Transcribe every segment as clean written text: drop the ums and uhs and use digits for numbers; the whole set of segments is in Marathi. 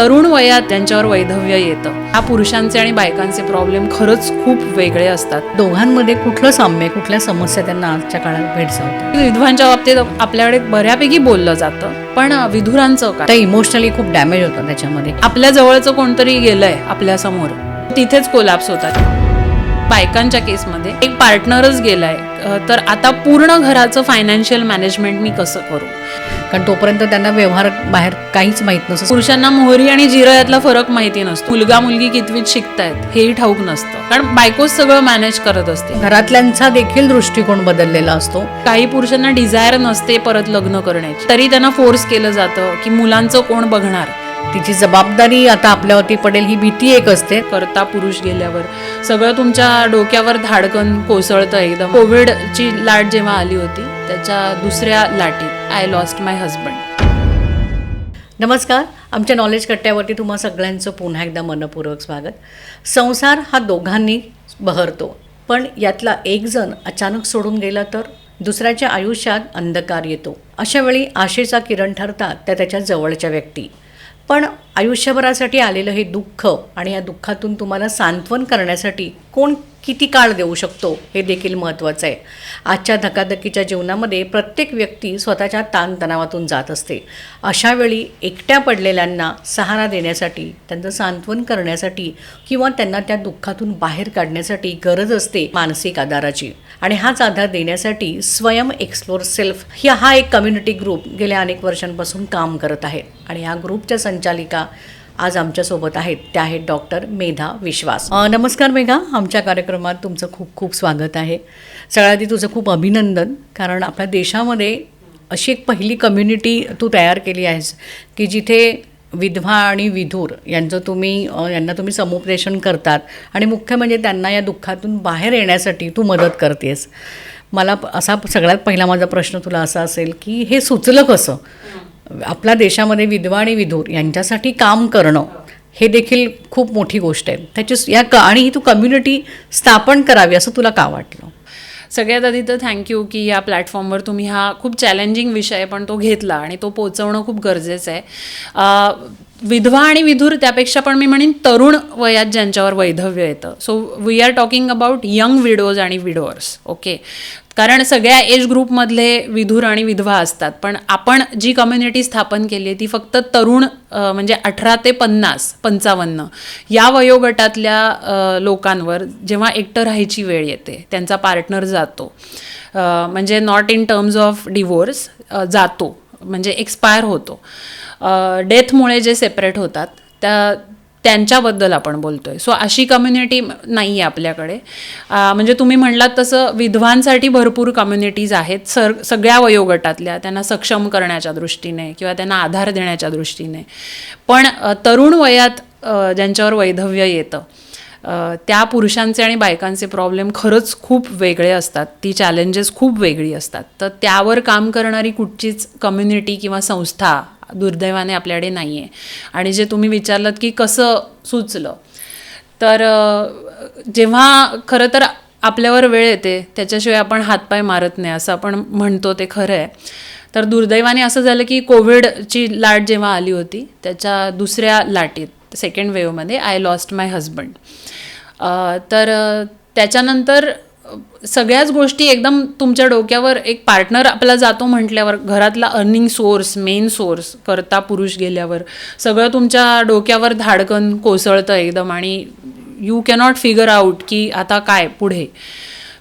तरुण वयात त्यांच्यावर वैधव्य येतं. हा पुरुषांचे आणि बायकांचे प्रॉब्लेम खरंच खूप वेगळे असतात. दोघांमध्ये कुठलं साम्य, कुठल्या समस्या त्यांना आजच्या काळात भेडसावतात? विधवांच्या बाबतीत आपल्याकडे बऱ्यापैकी बोललं जातं, पण विधुरांचं काय? ते इमोशनली खूप डॅमेज होतं त्याच्यामध्ये. आपल्या जवळचं कोणतरी गेलंय आपल्या समोर, तिथेच कोलॅप्स होतात. बायकांच्या केसमध्ये एक पार्टनरच गेलाय, तर आता पूर्ण घराचं फायनान्शियल मॅनेजमेंट मी कसं करू? कारण तोपर्यंत त्यांना व्यवहार बाहेर काहीच माहित नसतं. पुरुषांना मोहरी आणि जिरं यातला फरक माहिती नसतो. मुलगा मुलगी कितवीत शिकतायत हेही ठाऊक नसतं, कारण बायकोच सगळं मॅनेज करत असते. घरातल्यांचा देखील दृष्टिकोन बदललेला असतो. काही पुरुषांना डिझायर नसते परत लग्न करण्याची, तरी त्यांना फोर्स केलं जातं की मुलांचं कोण बघणार, तिची जबाबदारी आता आपल्यावरती पडेल ही भीती एक असते. करता पुरुष गेल्यावर सगळं तुमच्या डोक्यावर धाडकन कोसळतं एकदम. कोविडची लाट जेव्हा आली होती त्याच्या दुसऱ्या लाटीत आय लॉस्ट माय हजबंड. नमस्कार, आमच्या नॉलेज कट्ट्यावरती तुम्हा सगळ्यांचं पुन्हा एकदा मनपूर्वक स्वागत. संसार हा दोघांनी बहरतो, पण यातला एक जण अचानक सोडून गेला तर दुसऱ्याच्या आयुष्यात अंधकार येतो. अशा वेळी आशेचा किरण ठरतात त्याच्या जवळच्या व्यक्ती. पण आयुष्यभरासाठी आलेलं हे दुःख आणि या दुःखातून तुम्हाला सांत्वन करण्यासाठी कोण किती काळ देऊ शकतो हे देखील महत्त्वाचं आहे. आजच्या धकाधकीच्या जीवनामध्ये प्रत्येक व्यक्ती स्वतःच्या ताणतणावातून जात असते. अशा वेळी एकट्या पडलेल्यांना सहारा देण्यासाठी, त्यांचं सांत्वन करण्यासाठी किंवा त्यांना त्या दुःखातून बाहेर काढण्यासाठी गरज असते मानसिक आधाराची. आणि हाच आधार देण्यासाठी स्वयं एक्सप्लोर सेल्फ हा एक कम्युनिटी ग्रुप गेल्या अनेक वर्षांपासून काम करत आहे. आणि या ग्रुपच्या संचालिका आज आमच्यासोबत आहेत. त्या आहेत डॉक्टर मेधा विश्वास. नमस्कार मेघा, आमच्या कार्यक्रमात तुमचं खूप खूप स्वागत आहे. सगळ्यात आधी तुझं खूप अभिनंदन, कारण आपल्या देशामध्ये अशी एक पहिली कम्युनिटी तू तयार केली आहेस की जिथे विधवा आणि विधूर यांना तुम्ही समुपदेशन करतात आणि मुख्य म्हणजे त्यांना या दुःखातून बाहेर येण्यासाठी तू मदत करतेस. मला असा सगळ्यात पहिला माझा प्रश्न तुला असा असेल की हे सुचलं कसं? आपल्या देशामध्ये विधवा आणि विधूर यांच्यासाठी काम करणं हे देखील खूप मोठी गोष्ट आहे. आणि ही तू कम्युनिटी स्थापन करावी असं तुला का वाटलं? सगळ्यात आधी तर थँक्यू की या प्लॅटफॉर्मवर तुम्ही हा खूप चॅलेंजिंग विषय पण तो घेतला आणि तो पोचवणं खूप गरजेचं आहे. विधवा आणि विधूर त्यापेक्षा पण मी म्हणेन तरुण वयात ज्यांच्यावर वैधव्य येतं. So we are talking about young widows आणि विडोअर्स. ओके, कारण सगळ्या एज ग्रुपमधले विधूर आणि विधवा असतात, पण आपण जी कम्युनिटी स्थापन केली आहे ती फक्त तरुण म्हणजे 18 ते 55 या वयोगटातल्या लोकांवर जेव्हा एकटं राहायची वेळ येते, त्यांचा पार्टनर जातो, म्हणजे not in terms of divorce, जातो म्हणजे एक्सपायर होतो, डेथमुळे जे सेपरेट होतात त्यांच्याबद्दल आपण बोलतोय. सो अशी कम्युनिटी नाही आहे आपल्याकडे. म्हणजे तुम्ही म्हणलात तसं विधवांसाठी भरपूर कम्युनिटीज आहेत सगळ्या वयोगटातल्या, त्यांना सक्षम करण्याच्या दृष्टीने किंवा त्यांना आधार देण्याच्या दृष्टीने. पण तरुण वयात ज्यांच्यावर वैधव्य येतं त्या पुरुषांचे आणि बायकांचे प्रॉब्लेम खरंच खूप वेगळे असतात. ती चॅलेंजेस खूप वेगळी असतात. तर त्यावर काम करणारी कुठचीच कम्युनिटी किंवा संस्था दुर्दैवाने आपल्याकडे नाही आहे. आणि जे तुम्ही विचारलं की कसं सुचलं, तर जेव्हा खरं तर आपल्यावर वेळ येते त्याच्याशिवाय आपण हातपाय मारत नाही असं आपण म्हणतो, ते खरं आहे. तर दुर्दैवाने असं झालं की कोविडची लाट जेव्हा आली होती त्याच्या दुसऱ्या लाटीत, सेकंड वेव्हमध्ये आय लॉस्ट माय हजबंड. तर त्याच्यानंतर सगळ्याच गोष्टी एकदम तुमच्या डोक्यावर, एक पार्टनर आपला जातो म्हटल्यावर, घरातला अर्निंग सोर्स, मेन सोर्स करता पुरुष गेल्यावर सगळं तुमच्या डोक्यावर धाडकन कोसळतं एकदम आणि यू कॅनॉट फिगर आउट की आता काय पुढे.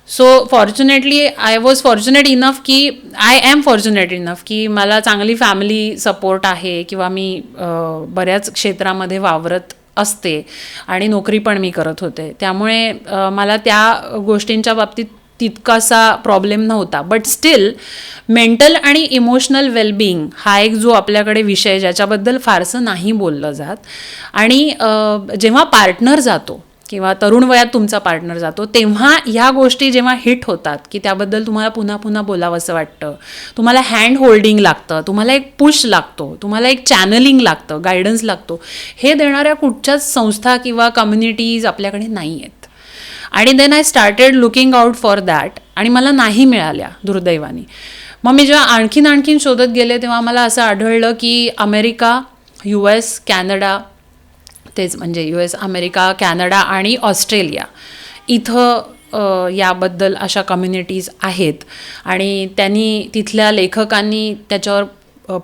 So fortunately I was fortunate enough की आय एम फॉर्च्युनेट इनफ की मला चांगली फॅमिली सपोर्ट आहे किंवा मी बऱ्याच क्षेत्रामध्ये वावरत असते आणि नोकरी पण मी करत होते, त्यामुळे मला त्या गोष्टींच्या बाबतीत तितकासा प्रॉब्लेम नव्हता. बट स्टील मेंटल आणि इमोशनल वेलबिईंग हा एक जो आपल्याकडे विषय ज्याच्याबद्दल फारसं नाही बोललं जात. आणि जेव्हा पार्टनर जातो किंवा तरुण वयात तुमचा पार्टनर जातो तेव्हा ह्या गोष्टी जेव्हा हिट होतात की त्याबद्दल तुम्हाला पुन्हा पुन्हा बोलावंसं वाटतं, तुम्हाला हँड होल्डिंग लागतं, तुम्हाला एक पुश लागतो, तुम्हाला एक चॅनलिंग लागतं, गायडन्स लागतो. हे देणाऱ्या कुठच्याच संस्था किंवा कम्युनिटीज आपल्याकडे नाही आहेत. आणि then I started looking out for that आणि मला नाही मिळाल्या दुर्दैवाने. मग मी जेव्हा आणखीन शोधत गेले तेव्हा मला असं आढळलं की अमेरिका, US, कॅनडा तेच म्हणजे US, अमेरिका, कॅनडा आणि ऑस्ट्रेलिया इथं याबद्दल अशा कम्युनिटीज आहेत आणि त्यांनी तिथल्या लेखकांनी त्याच्यावर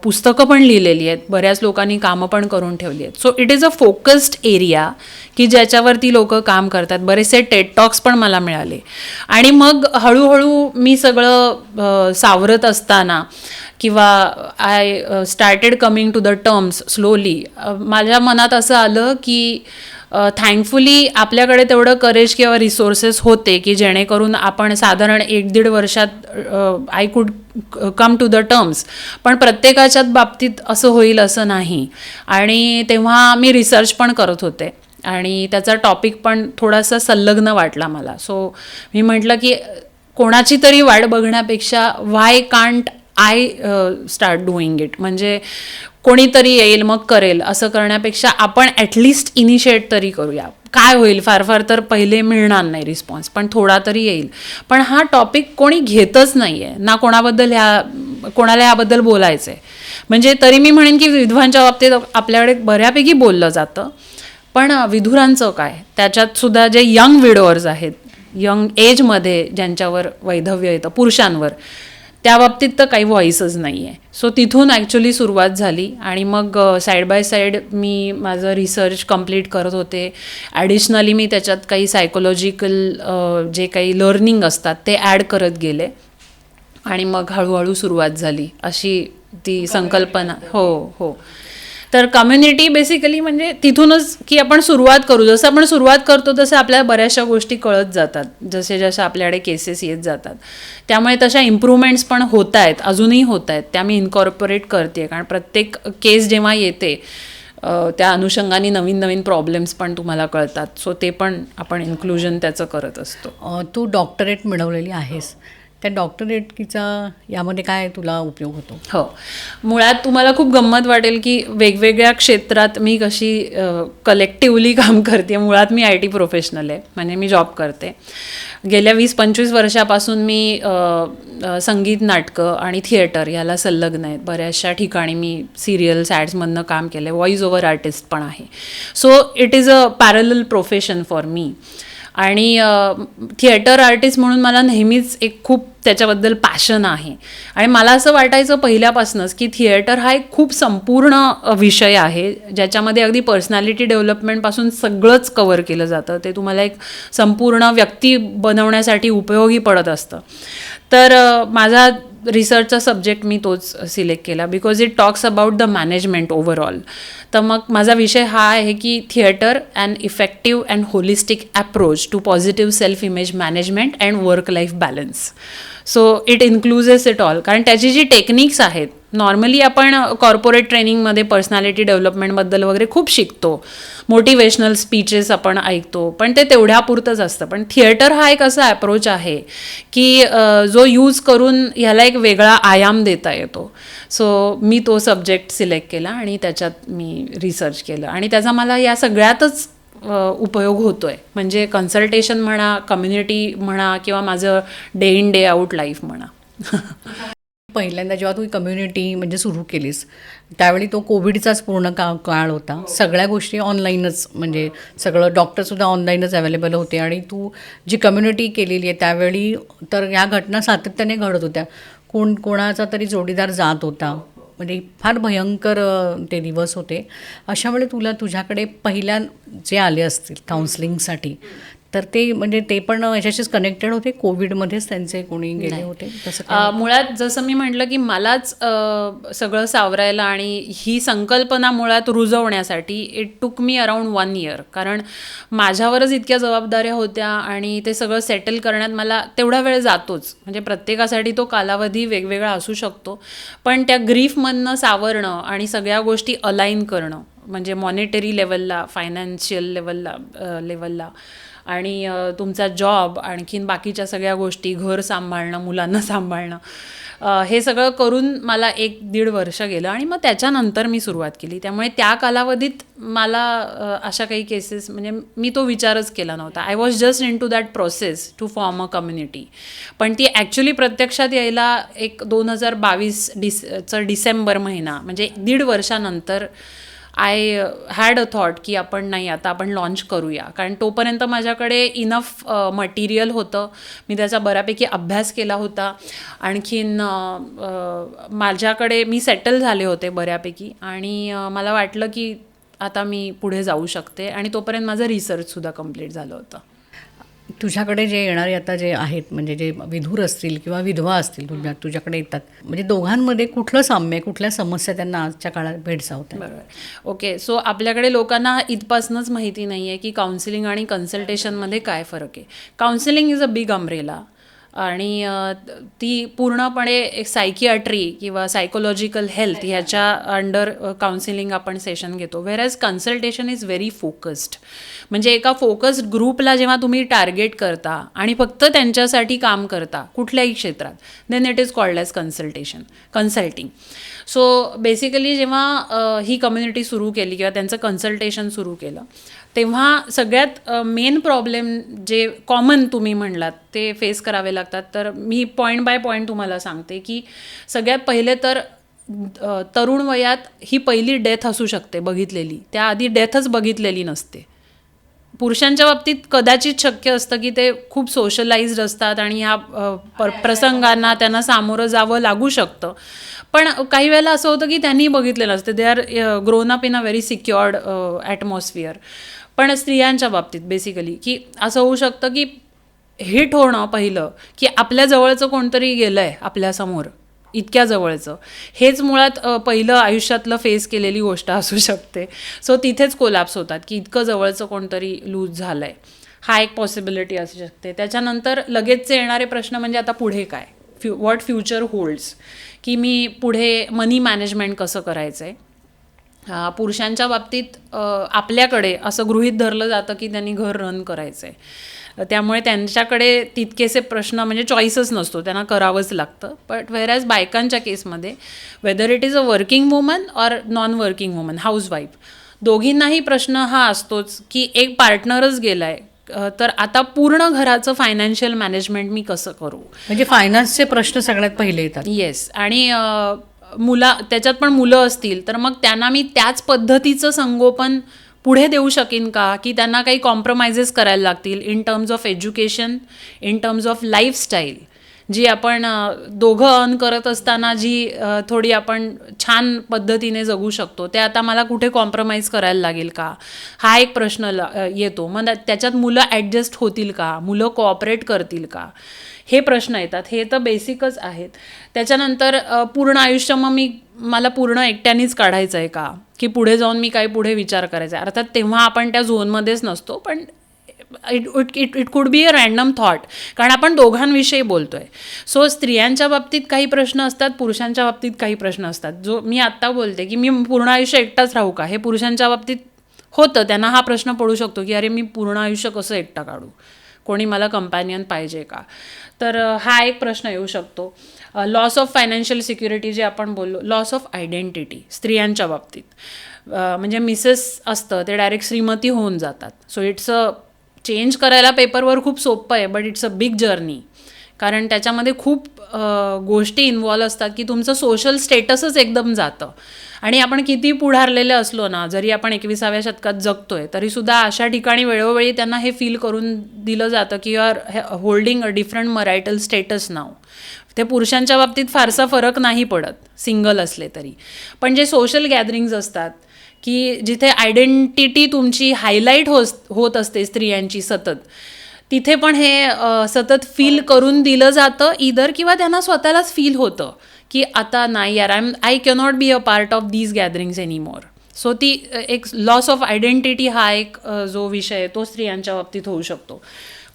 पुस्तकं पण लिहिलेली आहेत, बऱ्याच लोकांनी कामं पण करून ठेवली आहेत. So it is a focused area की ज्याच्यावरती लोक काम करतात. बरेचसे टेड टॉक्स पण मला मिळाले आणि मग हळूहळू मी सगळं सावरत असताना किंवा I started coming to the terms slowly, माझ्या मनात असं आलं की थँकफुली आपल्याकडे तेवढं करेज किंवा रिसोर्सेस होते की जेणेकरून आपण साधारण 1-1.5 वर्षात I could come to the terms. पण प्रत्येकाच्याच बाबतीत असं होईल असं नाही. आणि तेव्हा मी रिसर्च पण करत होते आणि त्याचा टॉपिक पण थोडासा संलग्न वाटला मला. सो मी म्हटलं की कोणाची तरी वाट बघण्यापेक्षा why can't I start doing it, म्हणजे कोणीतरी येईल मग करेल असं करण्यापेक्षा आपण ॲटलिस्ट इनिशिएट तरी करूया. काय होईल, फार फार तर पहिले मिळणार नाही रिस्पॉन्स, पण थोडा तरी येईल. पण हा टॉपिक कोणी घेतच नाही आहे ना, कोणाला ह्याबद्दल बोलायचं आहे. म्हणजे तरी मी म्हणेन की विधवांच्या बाबतीत आपल्याकडे बऱ्यापैकी बोललं जातं, पण विधुरांचं काय, त्याच्यात सुद्धा जे यंग विडोअर्स आहेत, यंग एजमध्ये ज्यांच्यावर वैधव्य येतं पुरुषांवर, त्या बाबतीत तर काही व्हॉइसच नाही आहे. सो तिथून ॲक्च्युली सुरुवात झाली आणि मग साईड बाय साईड मी माझं रिसर्च कंप्लीट करत होते. ॲडिशनली मी त्याच्यात काही सायकोलॉजिकल जे काही लर्निंग असतात ते ॲड करत गेले आणि मग हळूहळू सुरुवात झाली अशी ती संकल्पना. हो. तर कम्युनिटी बेसिकली म्हणजे तिथूनच की आपण सुरुवात करू. जसं आपण सुरुवात करतो तसं आपल्याला बऱ्याचशा गोष्टी कळत जातात, जसे आपल्याकडे केसेस येत जातात. त्यामुळे तशा इम्प्रूव्हमेंट्स पण होत आहेत, अजूनही होत आहेत. त्या मी इन्कॉर्पोरेट करते, कारण प्रत्येक केस जेव्हा येते त्या अनुषंगाने नवीन नवीन प्रॉब्लेम्स पण तुम्हाला कळतात. सो ते पण आपण इन्क्लुजन त्याचं करत असतो. तू डॉक्टरेट मिळवलेली आहेस, त्या डॉक्टरेटचा यामध्ये काय तुला उपयोग होतो? हो, मुळात तुम्हाला खूप गंमत वाटेल की वेगवेगळ्या क्षेत्रात मी कशी कलेक्टिव्हली काम करते. मुळात मी IT प्रोफेशनल आहे, म्हणजे मी जॉब करते. गेल्या 20-25 वर्षापासून मी संगीत, नाटकं आणि थिएटर याला संलग्न आहेत. बऱ्याचशा ठिकाणी मी सिरियल्स, ॲड्समधनं काम केलं आहे. व्हॉईस ओव्हर आर्टिस्ट पण आहे. So it is a parallel profession for me. आणि थिएटर आर्टिस्ट म्हणून मला नेहमीच एक खूप त्याच्याबद्दल पॅशन आहे. आणि मला असं वाटायचं पहिल्यापासूनच की थिएटर हा एक खूप संपूर्ण विषय आहे, ज्याच्यामध्ये अगदी पर्सनॅलिटी डेव्हलपमेंटपासून सगळंच कव्हर केलं जातं. ते तुम्हाला एक संपूर्ण व्यक्ती बनवण्यासाठी उपयोगी पडत असतं. तर माझा रिसर्चचा सब्जेक्ट मी तोच सिलेक्ट केला, because it talks about the management overall. तर मग माझा विषय हा आहे की theatre and effective and holistic approach to positive self image management and work life balance. So it includes it all. कारण त्याची जी टेक्निक्स आहेत, नॉर्मली आपण कॉर्पोरेट ट्रेनिंगमध्ये पर्सनॅलिटी डेव्हलपमेंटबद्दल वगैरे खूप शिकतो, मोटिवेशनल स्पीचेस आपण ऐकतो, पण ते तेवढ्यापुरतंच असतं. पण थिएटर हा एक असा अप्रोच आहे की जो यूज करून ह्याला एक वेगळा आयाम देता येतो. सो मी तो सब्जेक्ट सिलेक्ट केला आणि त्याच्यात मी रिसर्च केलं आणि त्याचा मला या सगळ्यातच उपयोग होतो आहे. म्हणजे कन्सल्टेशन म्हणा, कम्युनिटी म्हणा, किंवा माझं day in day out life म्हणा. पहिल्यांदा जेव्हा तू कम्युनिटी म्हणजे सुरू केलीस त्यावेळी तो कोविडचाच पूर्ण काळ होता. सगळ्या गोष्टी ऑनलाईनच, म्हणजे सगळं डॉक्टरसुद्धा ऑनलाईनच अवेलेबल होते आणि तू जी कम्युनिटी केलेली आहे त्यावेळी तर ह्या घटना सातत्याने घडत होत्या. कोणाचा तरी जोडीदार जात होता, म्हणजे फार भयंकर ते दिवस होते. अशा वेळी तुझ्याकडे पहिल्या जे आले असतील काउन्सिलिंगसाठी, तर ते म्हणजे ते पण याच्याशीच कनेक्टेड होते, कोविडमध्येच त्यांचे कोणी गेले होते तसं? मुळात जसं मी म्हटलं की मलाच सगळं सावरायला आणि ही संकल्पना मुळात रुजवण्यासाठी it took me around 1 year. कारण माझ्यावरच इतक्या जबाबदाऱ्या होत्या आणि ते सगळं सेटल करण्यात मला तेवढा वेळ जातोच. म्हणजे प्रत्येकासाठी तो कालावधी वेगवेगळा असू शकतो, पण त्या ग्रीफमधनं सावरणं आणि सगळ्या गोष्टी अलाइन करणं, म्हणजे मॉनिटरी लेवलला, फायनान्शियल लेवलला आणि तुमचा जॉब, आणखीन बाकीच्या सगळ्या गोष्टी, घर सांभाळणं, मुलांना सांभाळणं, हे सगळं करून मला 1-1.5 वर्ष गेलं आणि मग त्याच्यानंतर मी सुरुवात केली. त्यामुळे त्या कालावधीत मला अशा काही केसेस, म्हणजे मी तो विचारच केला नव्हता. I was just into that process to form a community. पण ती ॲक्च्युली प्रत्यक्षात यायला एक 2022 डिसेंबर महिना, म्हणजे 1.5 वर्षानंतर आय हॅड अ थॉट की आपण नाही, आता आपण लॉन्च करूया. कारण तोपर्यंत माझ्याकडे इनफ मटेरियल होतं, मी त्याचा बऱ्यापैकी अभ्यास केला होता. आणखीन माझ्याकडे मी सेटल झाले होते बऱ्यापैकी, आणि मला वाटलं की आता मी पुढे जाऊ शकते. आणि तोपर्यंत माझं रिसर्चसुद्धा कंप्लीट झालं होतं. तुझ्याकडे जे येणारे आता जे आहेत, म्हणजे जे विधूर असतील किंवा विधवा असतील तुझ्याकडे येतात, म्हणजे दोघांमध्ये कुठलं साम्य, कुठल्या समस्या त्यांना आजच्या काळात भेडसावतात? बरोबर. ओके, सो आपल्याकडे लोकांना इथपासूनच माहिती नाही आहे की काउन्सिलिंग आणि कन्सल्टेशनमध्ये काय फरक आहे. Counselling is a big umbrella, आणि ती पूर्णपणे एक सायकियाट्री किंवा सायकोलॉजिकल हेल्थ ह्याच्या अंडर काउन्सिलिंग आपण सेशन घेतो. Whereas consultation is very focused. म्हणजे एका फोकस्ड ग्रुपला जेव्हा तुम्ही टार्गेट करता आणि फक्त त्यांच्यासाठी काम करता कुठल्याही क्षेत्रात, then it is called as consulting. So basically जेव्हा ही कम्युनिटी सुरू केली किंवा त्यांचं कन्सल्टेशन सुरू केलं, तेव्हा सगळ्यात मेन प्रॉब्लेम जे कॉमन तुम्ही म्हणलात ते फेस करावे लागतात. तर मी पॉईंट बाय पॉईंट तुम्हाला सांगते की सगळ्यात पहिले तर तरुण वयात ही पहिली डेथ असू शकते बघितलेली, त्याआधी डेथच बघितलेली नसते. पुरुषांच्या बाबतीत कदाचित शक्य असतं की ते खूप सोशलाइज्ड असतात आणि ह्या प्रसंगांना त्यांना सामोरं जावं लागू शकतं. पण काही वेळेला असं होतं की त्यांनी बघितलेलं असतं, they are grown up in a very secured atmosphere. पण स्त्रियांच्या बाबतीत बेसिकली की असं होऊ शकतं की हिट होणं पहिलं की आपल्या जवळचं कोणतरी गेलं आहे आपल्यासमोर, इतक्या जवळचं, हेच मुळात पहिलं आयुष्यातलं फेस केलेली गोष्ट असू शकते. सो तिथेच कोलॅप्स होतात की इतकं जवळचं कोणतरी लूज झालं आहे, हा एक पॉसिबिलिटी असू शकते. त्याच्यानंतर लगेचचे येणारे प्रश्न म्हणजे आता पुढे काय, व्हॉट फ्युचर होल्ड्स, की मी पुढे मनी मॅनेजमेंट कसं करायचं आहे. पुरुषांच्या बाबतीत आपल्याकडे असं गृहीत धरलं जातं की त्यांनी घर रन करायचं आहे, त्यामुळे त्यांच्याकडे तितकेसे प्रश्न म्हणजे चॉईसच नसतो, त्यांना करावंच लागतं. बट व्हेअरॅज बायकांच्या केसमध्ये, whether it is a working woman or non working woman, housewife, दोघींनाही प्रश्न हा असतोच की एक पार्टनरच गेला आहे, तर आता पूर्ण घराचं फायनान्शियल मॅनेजमेंट मी कसं करू. म्हणजे फायनान्सचे प्रश्न सगळ्यात पहिले येतात. येस. आणि त्याच्यात पण मुलं असतील तर मग त्यांना मी त्याच पद्धतीचं संगोपन पुढे देऊ शकेन का, की त्यांना काही कॉम्प्रोमाइजेस करायला लागतील in terms of education, in terms of lifestyle, जी आपण दोघं अर्न करत असताना जी थोडी आपण छान पद्धतीने जगू शकतो, ते आता मला कुठे कॉम्प्रोमाइज करायला लागेल का, हा एक प्रश्न येतो. मग त्याच्यात मुलं ॲडजस्ट होतील का, मुलं कोऑपरेट करतील का, हे प्रश्न येतात. हे तर बेसिकच आहेत. त्याच्यानंतर पूर्ण आयुष्य मग मला पूर्ण एकट्यानेच काढायचं आहे का, की पुढे जाऊन मी काही पुढे विचार करायचा आहे. अर्थात तेव्हा आपण त्या झोनमध्येच नसतो, पण it could be a random thought, कारण आपण दोघांविषयी बोलतो आहे. सो स्त्रियांच्या बाबतीत काही प्रश्न असतात, पुरुषांच्या बाबतीत काही प्रश्न असतात. जो मी आत्ता बोलते की मी पूर्ण आयुष्य एकटाच राहू का, हे पुरुषांच्या बाबतीत होतं. त्यांना हा प्रश्न पडू शकतो की अरे मी पूर्ण आयुष्य कसं एकटा काढू, कोणी मला कंपॅनियन पाहिजे का. तर हा एक प्रश्न येऊ शकतो. लॉस ऑफ फायनान्शियल सिक्युरिटी जे आपण बोललो, लॉस ऑफ आयडेंटिटी स्त्रियांच्या बाबतीत, म्हणजे मिसेस असतं ते डायरेक्ट श्रीमती होऊन जातात. सो इट्स अ चेंज करायला पेपरवर खूप सोपं आहे, but it's a big journey, कारण त्याच्यामध्ये खूप गोष्टी इन्व्हॉल्व असतात की तुमचं सोशल स्टेटसच एकदम जातं. आणि आपण किती पुढारलेले असलो ना, जरी आपण 21व्या शतकात जगतोय, तरीसुद्धा अशा ठिकाणी वेळोवेळी त्यांना हे फील करून दिलं जातं की you are holding a different marital status नाव. ते पुरुषांच्या बाबतीत फारसा फरक नाही पडत सिंगल असले तरी. पण जे सोशल गॅदरिंग्ज असतात की जिथे आयडेंटिटी तुमची हायलाईट होत असते स्त्रियांची सतत, तिथे पण हे सतत फील करून दिलं जातं इदर, किंवा त्यांना स्वतःलाच फील होतं की आता नाही यार, I cannot be a part of these gatherings anymore. So ती एक लॉस ऑफ आयडेंटिटी हा एक जो विषय आहे तो स्त्रियांच्या बाबतीत होऊ शकतो.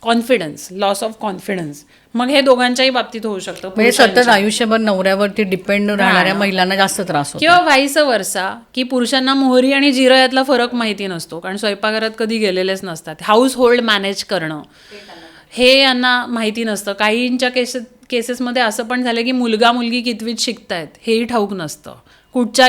कॉन्फिडन्स, लॉस ऑफ कॉन्फिडन्स, मग हे दोघांच्याही बाबतीत होऊ शकतं. म्हणजे सतत आयुष्यभर नवऱ्यावरती डिपेंड राहणाऱ्या महिलांना जास्त त्रास होतो. किंवा व्हाईस वर्सा, की पुरुषांना मोहरी आणि जिरं यातला फरक माहिती नसतो, कारण स्वयंपाकघरात कधी गेलेलेच नसतात. हाऊस होल्ड मॅनेज करणं हे यांना माहिती नसतं. काहींच्या केसेसमध्ये असं पण झालं की मुलगा मुलगी कितवीत शिकतायत हेही ठाऊक नसतं, कुठच्या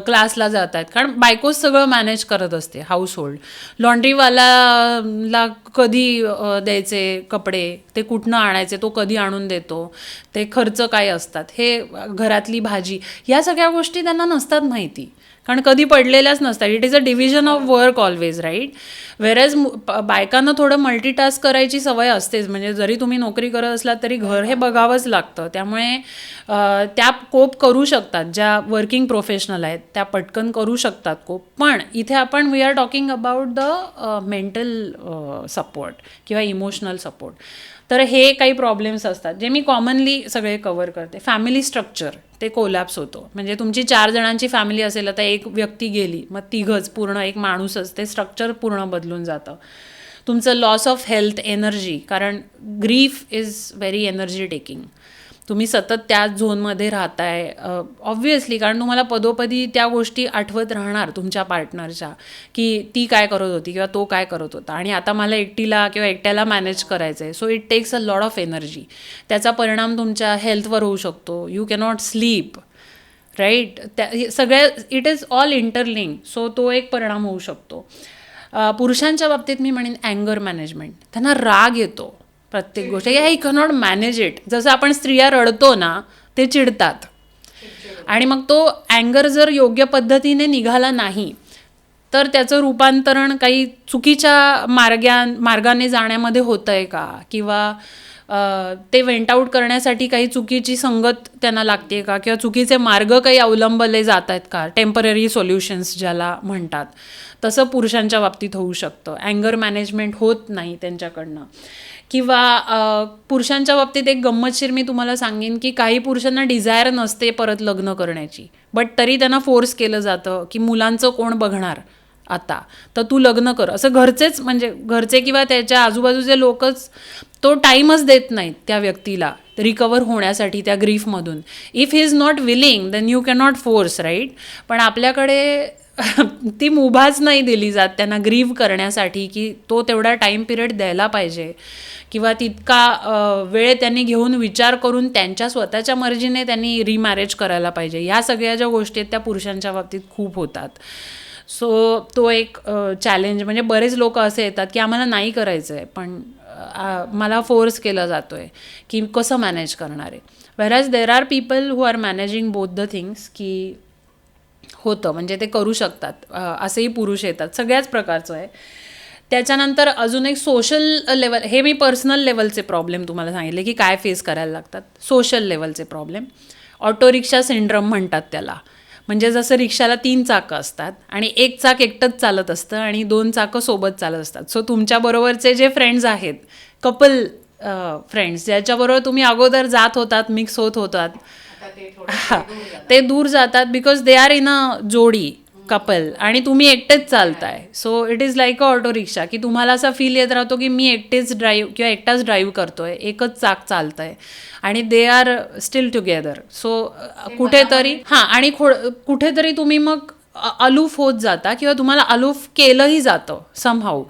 क्लासला जात आहेत, कारण बायकोच सगळं मॅनेज करत असते हाऊस होल्ड. लॉन्ड्रीवाल्याला कधी द्यायचे कपडे, ते कुठनं आणायचे, तो कधी आणून देतो, ते खर्च काय असतात, हे घरातली भाजी, या सगळ्या गोष्टी त्यांना नसतात माहिती. कारण कधी पडलेल्याच नसतात. It is a division of work always, right. Whereas बायकांना थोडं मल्टीटास्क करायची सवय असतेच. म्हणजे जरी तुम्ही नोकरी करत असलात तरी घर हे बघावंच लागतं. त्यामुळे त्या कोप करू शकतात. ज्या वर्किंग प्रोफेशनल आहेत त्या पटकन करू शकतात कोप. पण इथे आपण we are talking about the mental support किंवा इमोशनल सपोर्ट. तर हे काही प्रॉब्लेम्स असतात जे मी कॉमनली सगळे कवर करते. फॅमिली स्ट्रक्चर ते कोलॅप्स होतो. म्हणजे तुमची 4 जणांची फॅमिली असेल, आता एक व्यक्ती गेली, मग तिघंच पूर्ण एक माणूसच, ते स्ट्रक्चर पूर्ण बदलून जातं. तुमचं लॉस ऑफ हेल्थ, एनर्जी, कारण grief is very energy taking. तुम्ही सतत त्याच झोनमध्ये राहताय ऑब्व्हियसली, कारण तुम्हाला पदोपदी त्या गोष्टी आठवत राहणार तुमच्या पार्टनरच्या, की ती काय करत होती किंवा तो काय करत होता, आणि आता मला एकटीला किंवा एकट्याला मॅनेज करायचं आहे. So it takes a lot of energy. त्याचा परिणाम तुमच्या हेल्थवर होऊ शकतो. You cannot sleep, right. त्या सगळ्या it is all interlink. So तो एक परिणाम होऊ शकतो. पुरुषांच्या बाबतीत मी म्हणेन अँगर मॅनेजमेंट. त्यांना राग येतो प्रत्येक गोष्ट, आय कॅनॉट मॅनेज इट. जसं आपण स्त्रिया रडतो ना, ते चिडतात. आणि मग तो अँगर जर योग्य पद्धतीने निघाला नाही तर त्याचं रूपांतरण काही चुकीच्या मार्गाने जाण्यामध्ये होतं आहे का, किंवा ते वेंट आऊट करण्यासाठी काही चुकीची संगत त्यांना लागते का, किंवा चुकीचे मार्ग काही अवलंबले जात आहेत का, टेम्पररी सोल्युशन्स ज्याला म्हणतात. तसं पुरुषांच्या बाबतीत होऊ शकतं. अँगर मॅनेजमेंट होत नाही त्यांच्याकडनं. किंवा पुरुषांच्या बाबतीत एक गंमतशीर मी तुम्हाला सांगेन की काही पुरुषांना डिझायर नसते परत लग्न करण्याची, बट तरी त्यांना फोर्स केलं जातं की मुलांचं कोण बघणार आता, तर तू लग्न कर. असं घरचेच, म्हणजे घरचे किंवा त्याच्या आजूबाजूचे लोकच तो टाईमच देत नाहीत त्या व्यक्तीला रिकवर होण्यासाठी त्या ग्रीफमधून. If he is not willing then you cannot force, right. पण आपल्याकडे ती मुभाच नाही दिली जात त्यांना ग्रीव्ह करण्यासाठी की तो तेवढा टाईम पिरियड द्यायला पाहिजे, किंवा तितका वेळ त्यांनी घेऊन विचार करून त्यांच्या स्वतःच्या मर्जीने त्यांनी रिमॅरेज करायला पाहिजे. ह्या सगळ्या ज्या गोष्टी आहेत त्या पुरुषांच्या बाबतीत खूप होतात. सो तो एक चॅलेंज. म्हणजे बरेच लोक असे येतात की आम्हाला नाही करायचं आहे पण मला फोर्स केला जातो आहे की कसं मॅनेज करणार आहे. Whereas there are people who are managing both the things, की होतं म्हणजे ते करू शकतात. असेही पुरुष येतात, सगळ्याच प्रकारचं आहे. त्याच्यानंतर अजून एक सोशल लेवल. हे मी पर्सनल लेवलचे प्रॉब्लेम तुम्हाला सांगितले की काय फेस करायला लागतात. सोशल लेवलचे प्रॉब्लेम, ऑटो रिक्षा सिंड्रम म्हणतात त्याला. म्हणजे जसं रिक्षाला 3 चाकं असतात आणि एक चाक एकटंच चालत असतं आणि 2 चाकं सोबत चालत असतात. सो तुमच्याबरोबरचे जे फ्रेंड्स आहेत, कपल फ्रेंड्स, ज्याच्याबरोबर तुम्ही अगोदर जात होतात, मिक्स होत होतात, ते दूर जातात because they are in a जोडी, कपल, आणि तुम्ही एकटेच चालताय. So it is like a auto rickshaw, की तुम्हाला असा फील येत राहतो की मी एकटेच ड्राईव्ह किंवा एकटाच ड्राईव्ह करतोय, एकच चाक चालतंय आणि they are still together. So कुठेतरी आणि कुठेतरी तुम्ही मग अलूफ होत जाता किंवा तुम्हाला अलूफ केलंही जातं समहाऊ,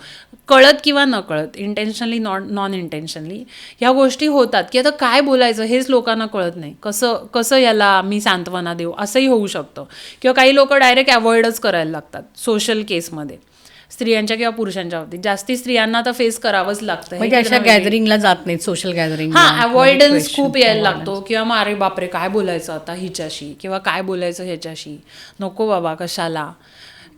कळत किंवा न कळत, इंटेन्शनली नॉन इंटेन्शनली ह्या गोष्टी होतात की आता काय बोलायचं हेच लोकांना कळत नाही. कसं याला मी सांत्वना देऊ, असंही होऊ शकतं. किंवा काही लोक डायरेक्ट अवॉइडच करायला लागतात सोशल केसमध्ये, स्त्रियांच्या किंवा पुरुषांच्या बाबतीत. जास्ती स्त्रियांना तर फेस करावंच लागतं. म्हणजे अशा गॅदरिंगला जात नाहीत, सोशल गॅदरिंग. अवॉइडन्स खूप यायला लागतो. किंवा मग अरे बापरे काय बोलायचं आता हिच्याशी, किंवा काय बोलायचं ह्याच्याशी, नको बाबा कशाला.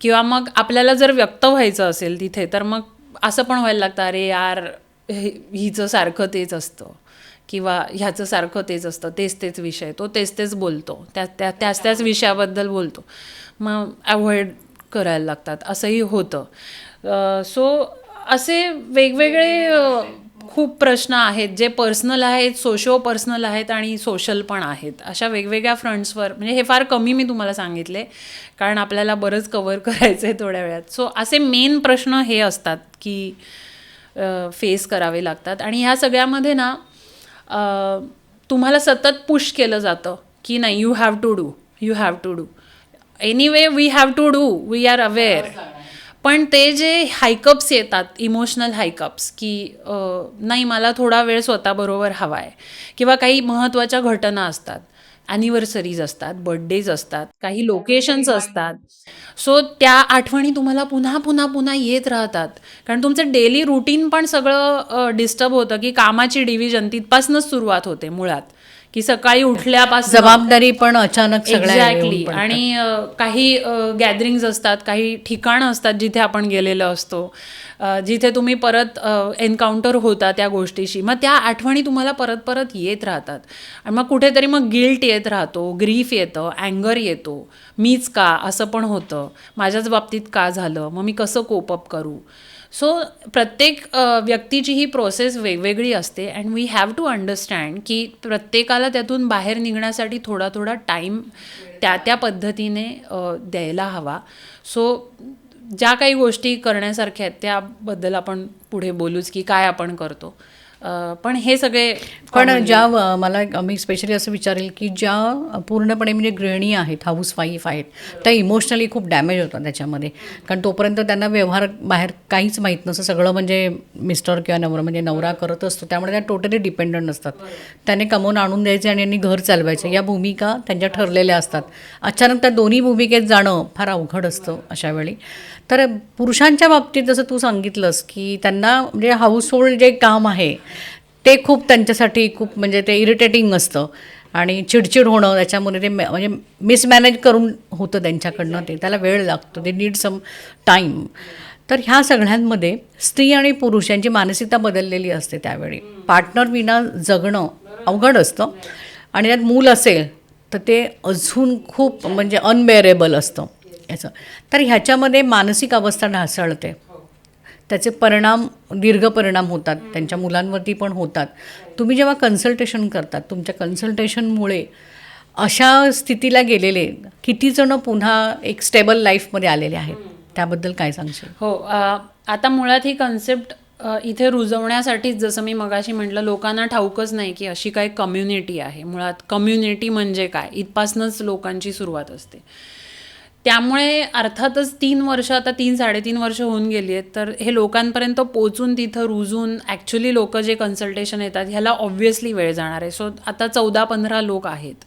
किंवा मग आपल्याला जर व्यक्त व्हायचं असेल तिथे तर मग असं पण व्हायला लागतं, अरे यार हिचं सारखं तेच असतं किंवा ह्याचं सारखं तेच असतं, तेच विषय, तो तेच बोलतो, त्याच विषयाबद्दल बोलतो, मग अवॉइड करायला लागतात, असंही होतं. सो असे वेगवेगळे खूप प्रश्न आहेत जे पर्सनल आहेत, सोशो पर्सनल आहेत आणि सोशल पण आहेत. अशा वेगवेगळ्या फ्रंट्सवर, म्हणजे हे फार कमी मी तुम्हाला सांगितले कारण आपल्याला बरंच कवर करायचं आहे थोड्या वेळात. सो असे मेन प्रश्न हे असतात की फेस करावे लागतात. आणि ह्या सगळ्यामध्ये ना तुम्हाला सतत पुश केलं जातं की नाही, you have to do anyway, we have to do, we are aware. पण ते जे हायकअप्स येतात, इमोशनल हायकअप्स, की नाही मला थोडा वेळ स्वतःबरोबर हवा आहे, किंवा काही महत्त्वाच्या घटना असतात, ॲनिव्हर्सरीज असतात, बर्थडेज असतात, काही लोकेशन्स असतात. सो त्या आठवणी तुम्हाला पुन्हा येत राहतात. कारण तुमचं डेली रुटीन पण सगळं डिस्टर्ब होतं, की कामाची डिव्हिजन तिथपासूनच सुरुवात होते मुळात, की सकाळी उठल्यापासून जबाबदारी पण अचानक सगळ्या एक्झॅक्टली. येऊन पडतात. आणि काही गॅदरिंग्ज असतात, काही ठिकाणं असतात जिथे आपण गेलेलो असतो, जिथे तुम्ही परत एन्काउंटर होता त्या गोष्टीशी. मग त्या आठवणी तुम्हाला परत परत येत राहतात आणि मग कुठेतरी मग गिल्ट येत राहतो, ग्रीफ येतं, अँगर येतो, मीच का असं पण होतं, माझ्याच बाबतीत का झालं, मग मी कसं कोपअप करू. सो प्रत्येक व्यक्तीची ही प्रोसेस वेगवेगळी असते and we have to understand की प्रत्येकाला त्यातून बाहेर निघण्यासाठी थोडा थोडा टाईम त्या त्या पद्धतीने द्यायला हवा. सो ज्या काही गोष्टी करण्यासारख्या आहेत त्याबद्दल आपण पुढे बोलूच की काय आपण करतो. पण हे सगळे पण मला मी स्पेशली असं विचारेल की ज्या पूर्णपणे म्हणजे गृहिणी आहेत, हाऊसवाईफ आहेत, त्या इमोशनली खूप डॅमेज होतात त्याच्यामध्ये. कारण तोपर्यंत त्यांना व्यवहार बाहेर काहीच माहीत नसतं, सगळं म्हणजे मिस्टर किंवा नवरा म्हणजे नवरा करत असतो, त्यामुळे त्या टोटली डिपेंडंट असतात. त्याने कमवून आणून द्यायचे आणि यांनी घर चालवायचे, या भूमिका त्यांच्या ठरलेल्या असतात. अचानक त्या दोन्ही भूमिकेत जाणं फार अवघड असतं अशा वेळी. तर पुरुषांच्या बाबतीत जसं तू सांगितलंस की त्यांना म्हणजे हाऊसहोल्ड जे काम आहे ते खूप त्यांच्यासाठी खूप म्हणजे ते इरिटेटिंग असतं आणि चिडचिड होणं त्याच्यामुळे ते म्हणजे मिसमॅनेज करून होतं त्यांच्याकडनं, ते त्याला वेळ लागतो, ते नीड सम टाईम. तर ह्या सगळ्यांमध्ये स्त्री आणि पुरुष यांची मानसिकता बदललेली असते. त्यावेळी पार्टनर विना जगणं अवघड असतं आणि त्यात मूल असेल तर ते अजून खूप म्हणजे अनबेअरेबल असतं याचं. तर ह्याच्यामध्ये मानसिक अवस्था ढासळते, त्याचे परिणाम दीर्घ परिणाम होतात, त्यांच्या मुलांवरती पण होतात. तुम्ही जेव्हा कन्सल्टेशन करतात, तुमच्या कन्सल्टेशनमुळे अशा स्थितीला गेलेले किती जण पुन्हा एक स्टेबल लाईफमध्ये आलेले आहेत, त्याबद्दल काय सांगशील? हो. आता मुळात ही कन्सेप्ट इथे रुजवण्यासाठीच जसं मी मगाशी म्हटलं, लोकांना ठाऊकच नाही की अशी काय कम्युनिटी आहे. मुळात कम्युनिटी म्हणजे काय, इथपासूनच लोकांची सुरुवात असते. त्यामुळे अर्थातच 3 वर्ष, आता 3-3.5 वर्ष होऊन गेली आहेत, तर हे लोकांपर्यंत पोचून तिथं रुजून ॲक्च्युली लोक जे कन्सल्टेशन येतात ह्याला ऑब्व्हियसली वेळ जाणार आहे. सो आता 14-15 लोक आहेत.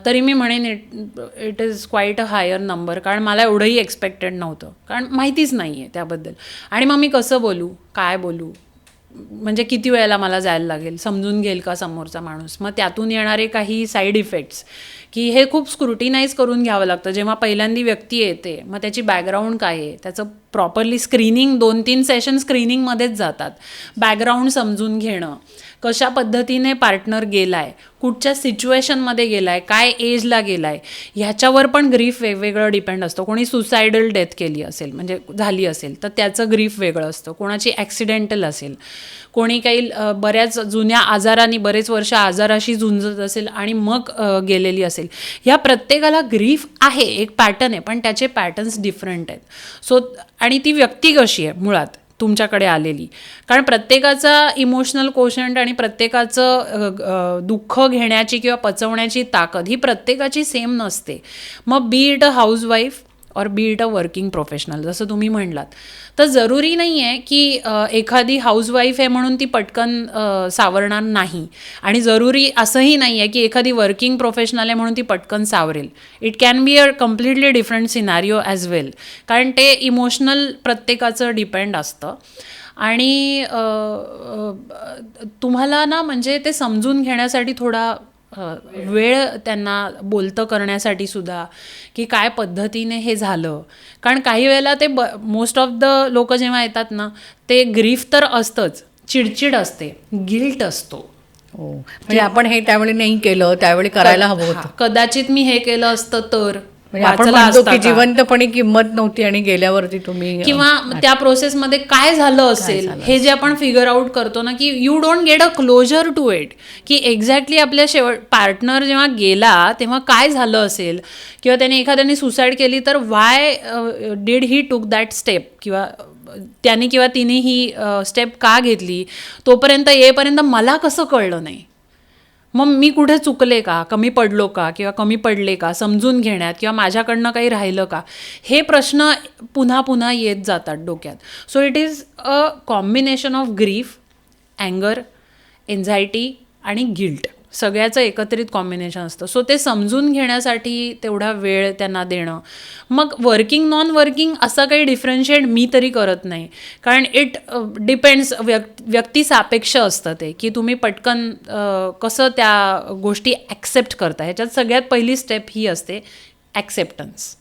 तरी मी म्हणेन it is quite a higher number, कारण मला एवढंही एक्सपेक्टेड नव्हतं, कारण माहितीच नाही आहे त्याबद्दल. आणि मग मी कसं बोलू, काय बोलू, म्हणजे किती वेळेला मला जायला लागेल, समजून घेईल का समोरचा माणूस. मग त्यातून येणारे काही साईड इफेक्ट्स की हे खूप स्क्रुटिनाईज करून घ्यावं लागतं. जेव्हा पहिल्यांदी व्यक्ती येते, मग त्याची बॅकग्राऊंड काय आहे, त्याचं प्रॉपरली स्क्रीनिंग, 2-3 सेशन स्क्रीनिंगमध्येच जातात. बॅकग्राऊंड समजून घेणं, कशा पद्धतीने पार्टनर गेला आहे, कुठच्या सिच्युएशनमध्ये गेला आहे, काय एजला गेला आहे, ह्याच्यावर पण ग्रीफ वेगवेगळं डिपेंड असतं. कोणी सुसायडल डेथ केली असेल, म्हणजे झाली असेल, तर त्याचं ग्रीफ वेगळं असतं. कोणाची ॲक्सिडेंटल असेल, कोणी काही बऱ्याच जुन्या आजारांनी बरेच वर्ष आजाराशी झुंजत असेल आणि मग गेलेली असेल. ह्या प्रत्येकाला ग्रीफ आहे, एक पॅटर्न आहे, पण त्याचे पॅटर्न्स डिफरंट आहेत. सो आणि ती व्यक्ती कशी आहे मुळात तुमच्याकडे आलेली, कारण प्रत्येकाचा इमोशनल कोशंट आणि प्रत्येकाचं दुःख घेण्याची किंवा पचवण्याची ताकद ही प्रत्येकाची सेम नसते. मग बी इट अ हाऊसवाईफ और बी इट अ वर्किंग प्रोफेशनल, जसं तुम्ही म्हणलात, तर जरुरी नाही आहे की एखादी हाऊसवाईफ आहे म्हणून ती पटकन सावरणार नाही, आणि जरुरी असंही नाही आहे की एखादी वर्किंग प्रोफेशनल आहे म्हणून ती पटकन सावरेल. It can be a completely different scenario as well, कारण ते इमोशनल प्रत्येकाचं डिपेंड असतं. आणि तुम्हाला ना म्हणजे ते समजून घेण्यासाठी थोडा वेळ त्यांना बोलतं करण्यासाठी सुद्धा, की काय पद्धतीने हे झालं. कारण काही वेळेला ते मोस्ट ऑफ द लोक जेव्हा येतात ना, ते ग्रीफ तर असतंच, चिडचिड असते, गिल्ट असतो. हो, म्हणजे आपण हे त्यावेळी नाही केलं, त्यावेळी करायला हवं होतं, कदाचित मी हे केलं असतं तर, म्हणजे आपण म्हणतो की जिवंतपणी किंमत नव्हती आणि गेल्यावरती तुम्ही, किंवा त्या प्रोसेसमध्ये काय झालं असेल हे जे आपण फिगर आउट करतो ना, की you don't get a closure to it, की एक्झॅक्टली आपल्या पार्टनर जेव्हा गेला तेव्हा काय झालं असेल, किंवा त्याने एखाद्याने सुसाईड केली तर वाय डिड ही टूक दॅट स्टेप, किंवा त्याने किंवा तिने ही स्टेप का घेतली, तोपर्यंत येईपर्यंत मला कसं कळलं नाही, मग मी कुठे चुकले का, कमी पडलो का, किंवा कमी पडले का समजून घेण्यात, किंवा माझ्याकडनं काही राहिलं का, हे प्रश्न पुन्हा पुन्हा येत जातात डोक्यात. So it is a combination of grief, अँगर, एन्झायटी आणि गिल्ट. सगळ्याचं एकत्रित कॉम्बिनेशन असतं. सो ते समजून घेण्यासाठी तेवढा वेळ त्यांना देणं. मग वर्किंग नॉन वर्किंग असं काही डिफरन्शिएट मी तरी करत नाही, कारण इट डिपेंड्स, व्यक्तिसापेक्ष असतं ते, की तुम्ही पटकन कसं त्या गोष्टी ॲक्सेप्ट करता. ह्याच्यात सगळ्यात पहिली स्टेप ही असते ॲक्सेप्टन्स,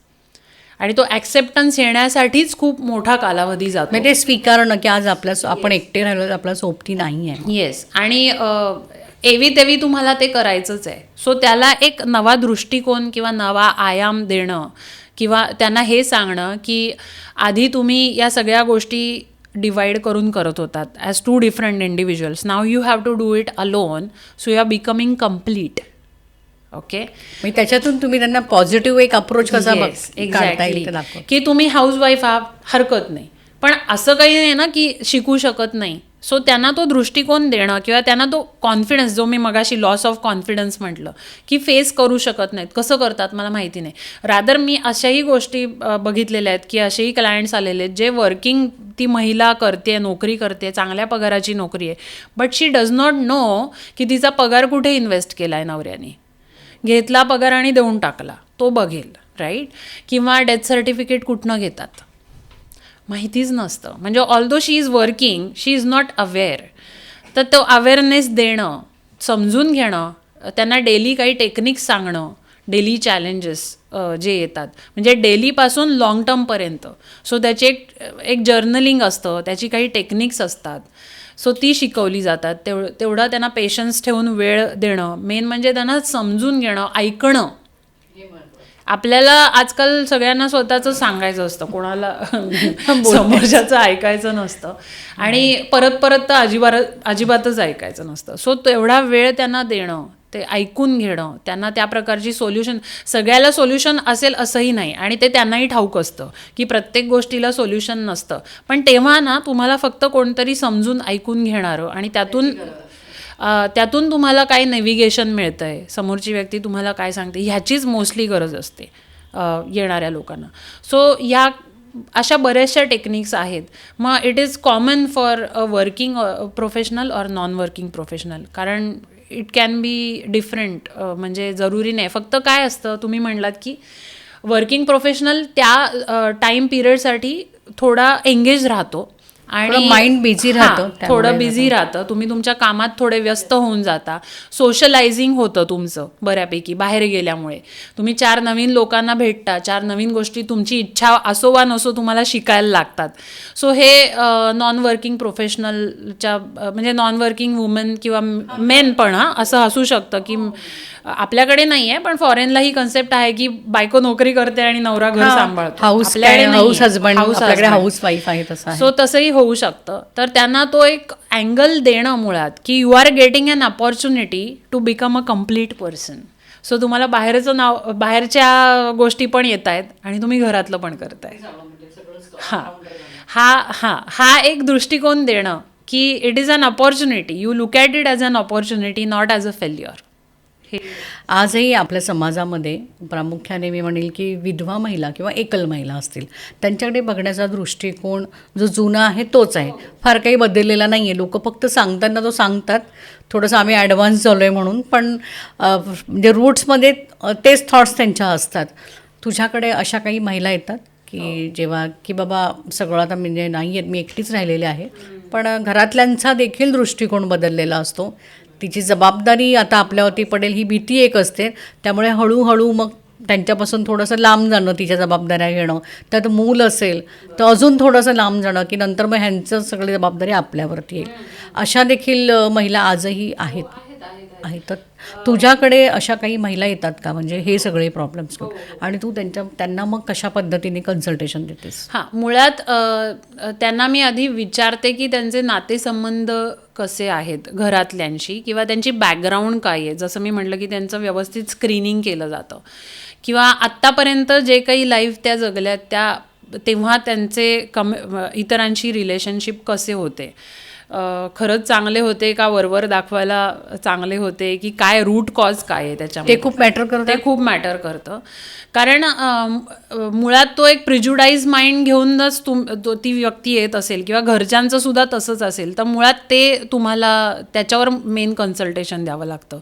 आणि तो ॲक्सेप्टन्स येण्यासाठीच खूप मोठा कालावधी जातो. म्हणजे ते स्वीकारणं की आज आपण एकटे राहिलो तर आपला सोबती नाही आहे. येस, आणि एवी तेवी तुम्हाला ते करायचंच आहे. सो त्याला एक नवा दृष्टिकोन किंवा नवा आयाम देणं, किंवा त्यांना हे सांगणं की आधी तुम्ही या सगळ्या गोष्टी डिवाईड करून करत होतात as 2 different individuals. Now you have to do it alone, so you are becoming complete. Okay, म्हणजे त्याच्यातून तुम्ही त्यांना पॉझिटिव्ह एक अप्रोच कसा काढता येईल ते दाखवा. की तुम्ही हाऊसवाईफ आहात, हरकत नाही, पण असं काही नाही ना की शिकू शकत नाही. सो त्यांना तो दृष्टिकोन देणं, किंवा त्यांना तो कॉन्फिडन्स, जो मी मगाशी लॉस ऑफ कॉन्फिडन्स म्हटलं, की फेस करू शकत नाहीत. कसं करतात मला माहिती नाही. रादर मी अशाही गोष्टी बघितलेल्या आहेत की असेही क्लायंट्स आलेले आहेत जे वर्किंग, ती महिला करते, नोकरी करते, चांगल्या पगाराची नोकरी आहे, but she does not know की तिचा पगार कुठे इन्व्हेस्ट केला आहे नवऱ्याने. घेतला पगार आणि देऊन टाकला, तो बघेल, राईट. किंवा डेथ सर्टिफिकेट कुठनं घेतात माहितीच नसतं. म्हणजे although she is working, she is not aware. तर तो अवेअरनेस देणं, समजून घेणं, त्यांना डेली काही टेक्निक्स सांगणं, डेली चॅलेंजेस जे येतात, म्हणजे डेलीपासून लाँग टर्मपर्यंत. सो त्याची एक जर्नलिंग असतं, त्याची काही टेक्निक्स असतात, सो ती शिकवली जातात. तेवढा त्यांना पेशन्स ठेवून वेळ देणं, मेन म्हणजे त्यांना समजून घेणं, ऐकणं. आपल्याला आजकाल सगळ्यांना स्वतःचं सांगायचं असतं, कोणाला समोरच्याचं ऐकायचं नसतं, आणि परत परत तर अजिबातच ऐकायचं नसतं. सो तेवढा वेळ त्यांना देणं, ते ऐकून घेणं, त्यांना त्या प्रकारची सोल्युशन, सगळ्याला सोल्युशन असेल असंही नाही, आणि ते त्यांनाही ठाऊक असतं की प्रत्येक गोष्टीला सोल्युशन नसतं. पण तेव्हा ना तुम्हाला फक्त कोणतरी समजून ऐकून घेणारं, आणि त्यातून तुम्हाला काय नेव्हिगेशन मिळतं आहे, समोरची व्यक्ती तुम्हाला काय सांगते, ह्याचीच मोस्टली गरज असते येणाऱ्या लोकांना. सो अशा बऱ्याचशा टेक्निक्स आहेत. मग it is common for a working professional और नॉन वर्किंग प्रोफेशनल, कारण इट कॅन बी डिफरंट. म्हणजे जरुरी नाही. फक्त काय असतं, तुम्ही म्हणलात की वर्किंग प्रोफेशनल त्या टाईम पिरियडसाठी थोडा एंगेज राहतो, आणि माइंड बिझी राहतं, थोडं बिझी राहतं. तुम्ही तुमच्या कामात थोडे व्यस्त होऊन जाता. सोशलायझिंग होतं तुमचं बऱ्यापैकी बाहेर गेल्यामुळे. तुम्ही 4 नवीन लोकांना भेटता, 4 नवीन गोष्टी तुमची इच्छा असो वा नसो तुम्हाला शिकायला लागतात. सो हे नॉन वर्किंग प्रोफेशनलच्या, म्हणजे नॉन वर्किंग वुमन किंवा मेन पण असं असू शकतं की आपल्याकडे नाही आहे, पण फॉरेनला ही कन्सेप्ट आहे की बायको नोकरी करते आणि नवरा घर सांभाळतो. हाऊस हजबंड, आपल्याकडे हाऊस वाईफ आहे तसं. सो तसंही होऊ शकतं. तर त्यांना तो एक अँगल देणं मुळात, की you are getting an opportunity to become a complete person. So तुम्हाला बाहेरच्या गोष्टी पण येत आहेत, आणि तुम्ही घरातलं पण करताय. हा एक दृष्टिकोन देणं, की it is an opportunity, you look at it as an opportunity, not as a failure. आजही आपल्या समाजामध्ये प्रामुख्याने मी म्हणेल की विधवा महिला किंवा एकल महिला असतील, त्यांच्याकडे बघण्याचा दृष्टिकोन जो जुना आहे तोच आहे, फार काही बदललेला नाही आहे. लोक फक्त सांगताना तो सांगतात, थोडंसं आम्ही ॲडव्हान्स झालो आहे म्हणून, पण म्हणजे रूट्समध्ये तेच थॉट्स त्यांच्या असतात. तुझ्याकडे अशा काही महिला येतात की जेव्हा की बाबा सगळं आता म्हणजे नाही आहेत, मी एकटीच राहिलेले आहे, पण घरातल्यांचा देखील दृष्टिकोन बदललेला असतो, तिची जबाबदारी आता आपल्यावरती पडेल ही भीती एक असते, त्यामुळे हळूहळू मग त्यांच्यापासून थोडंसं लांब जाणं, तिच्या जबाबदाऱ्या घेणं, त्यात मूल असेल तर अजून थोडंसं लांब जाणं, की नंतर मग ह्यांचं सगळी जबाबदारी आपल्यावरती येईल. अशा देखील महिला आजही आहेत. तर तुझ्याकडे अशा काही महिला येतात का, म्हणजे हे सगळे प्रॉब्लेम्स आणि तू त्यांना मग कशा पद्धतीने कन्सल्टेशन देतेस? मुळात त्यांना मी आधी विचारते की त्यांचे नातेसंबंध कसे आहेत घरातल्यांशी, किंवा त्यांची बॅकग्राऊंड काय आहे. जसं मी म्हटलं की त्यांचं व्यवस्थित स्क्रीनिंग केलं जातं, किंवा आत्तापर्यंत जे काही लाईफ त्या जगल्यात तेव्हा त्यांचे इतरांशी रिलेशनशिप कसे होते, खरंच चांगले होते का वरवर दाखवायला चांगले होते, की काय रूट कॉज काय आहे त्याच्यामध्ये, ते खूप मॅटर करतं. ते खूप मॅटर करतं. कारण मुळात तो एक प्रिज्युडाईज माइंड घेऊनच ती व्यक्ती येत असेल किंवा घरच्यांचं सुद्धा तसंच असेल, तर मुळात ते तुम्हाला त्याच्यावर मेन कन्सल्टेशन द्यावं लागतं.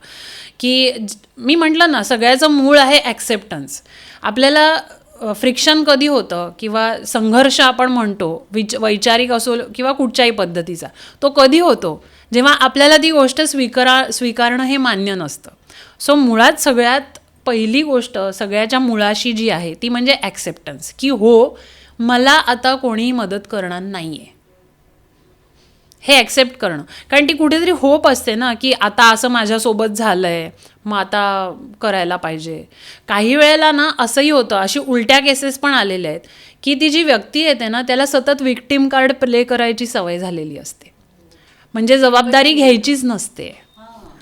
की मी म्हटलं ना, सगळ्याचं मूळ आहे ॲक्सेप्टन्स. आपल्याला फ्रिक्शन कधी होतं किंवा संघर्ष आपण म्हणतो वैचारिक असो किंवा कुठच्याही पद्धतीचा, तो कधी होतो जेव्हा आपल्याला ती गोष्ट स्वीकारणं हे मान्य नसतं. सो मुळात सगळ्यात पहिली गोष्ट सगळ्याच्या मुळाशी जी आहे ती म्हणजे ॲक्सेप्टन्स, की हो, मला आता कोणीही मदत करणार नाही आहे, हे ॲक्सेप्ट करणं. कारण ती कुठेतरी होप असते ना, की आता असं माझ्यासोबत झालं आहे, मग आता करायला पाहिजे. काही वेळेला ना असंही होतं, अशी उलट्या केसेस पण आलेल्या आहेत, की ती जी व्यक्ती येते ना त्याला सतत विक्टिम कार्ड प्ले करायची सवय झालेली असते. म्हणजे जबाबदारी घ्यायचीच नसते.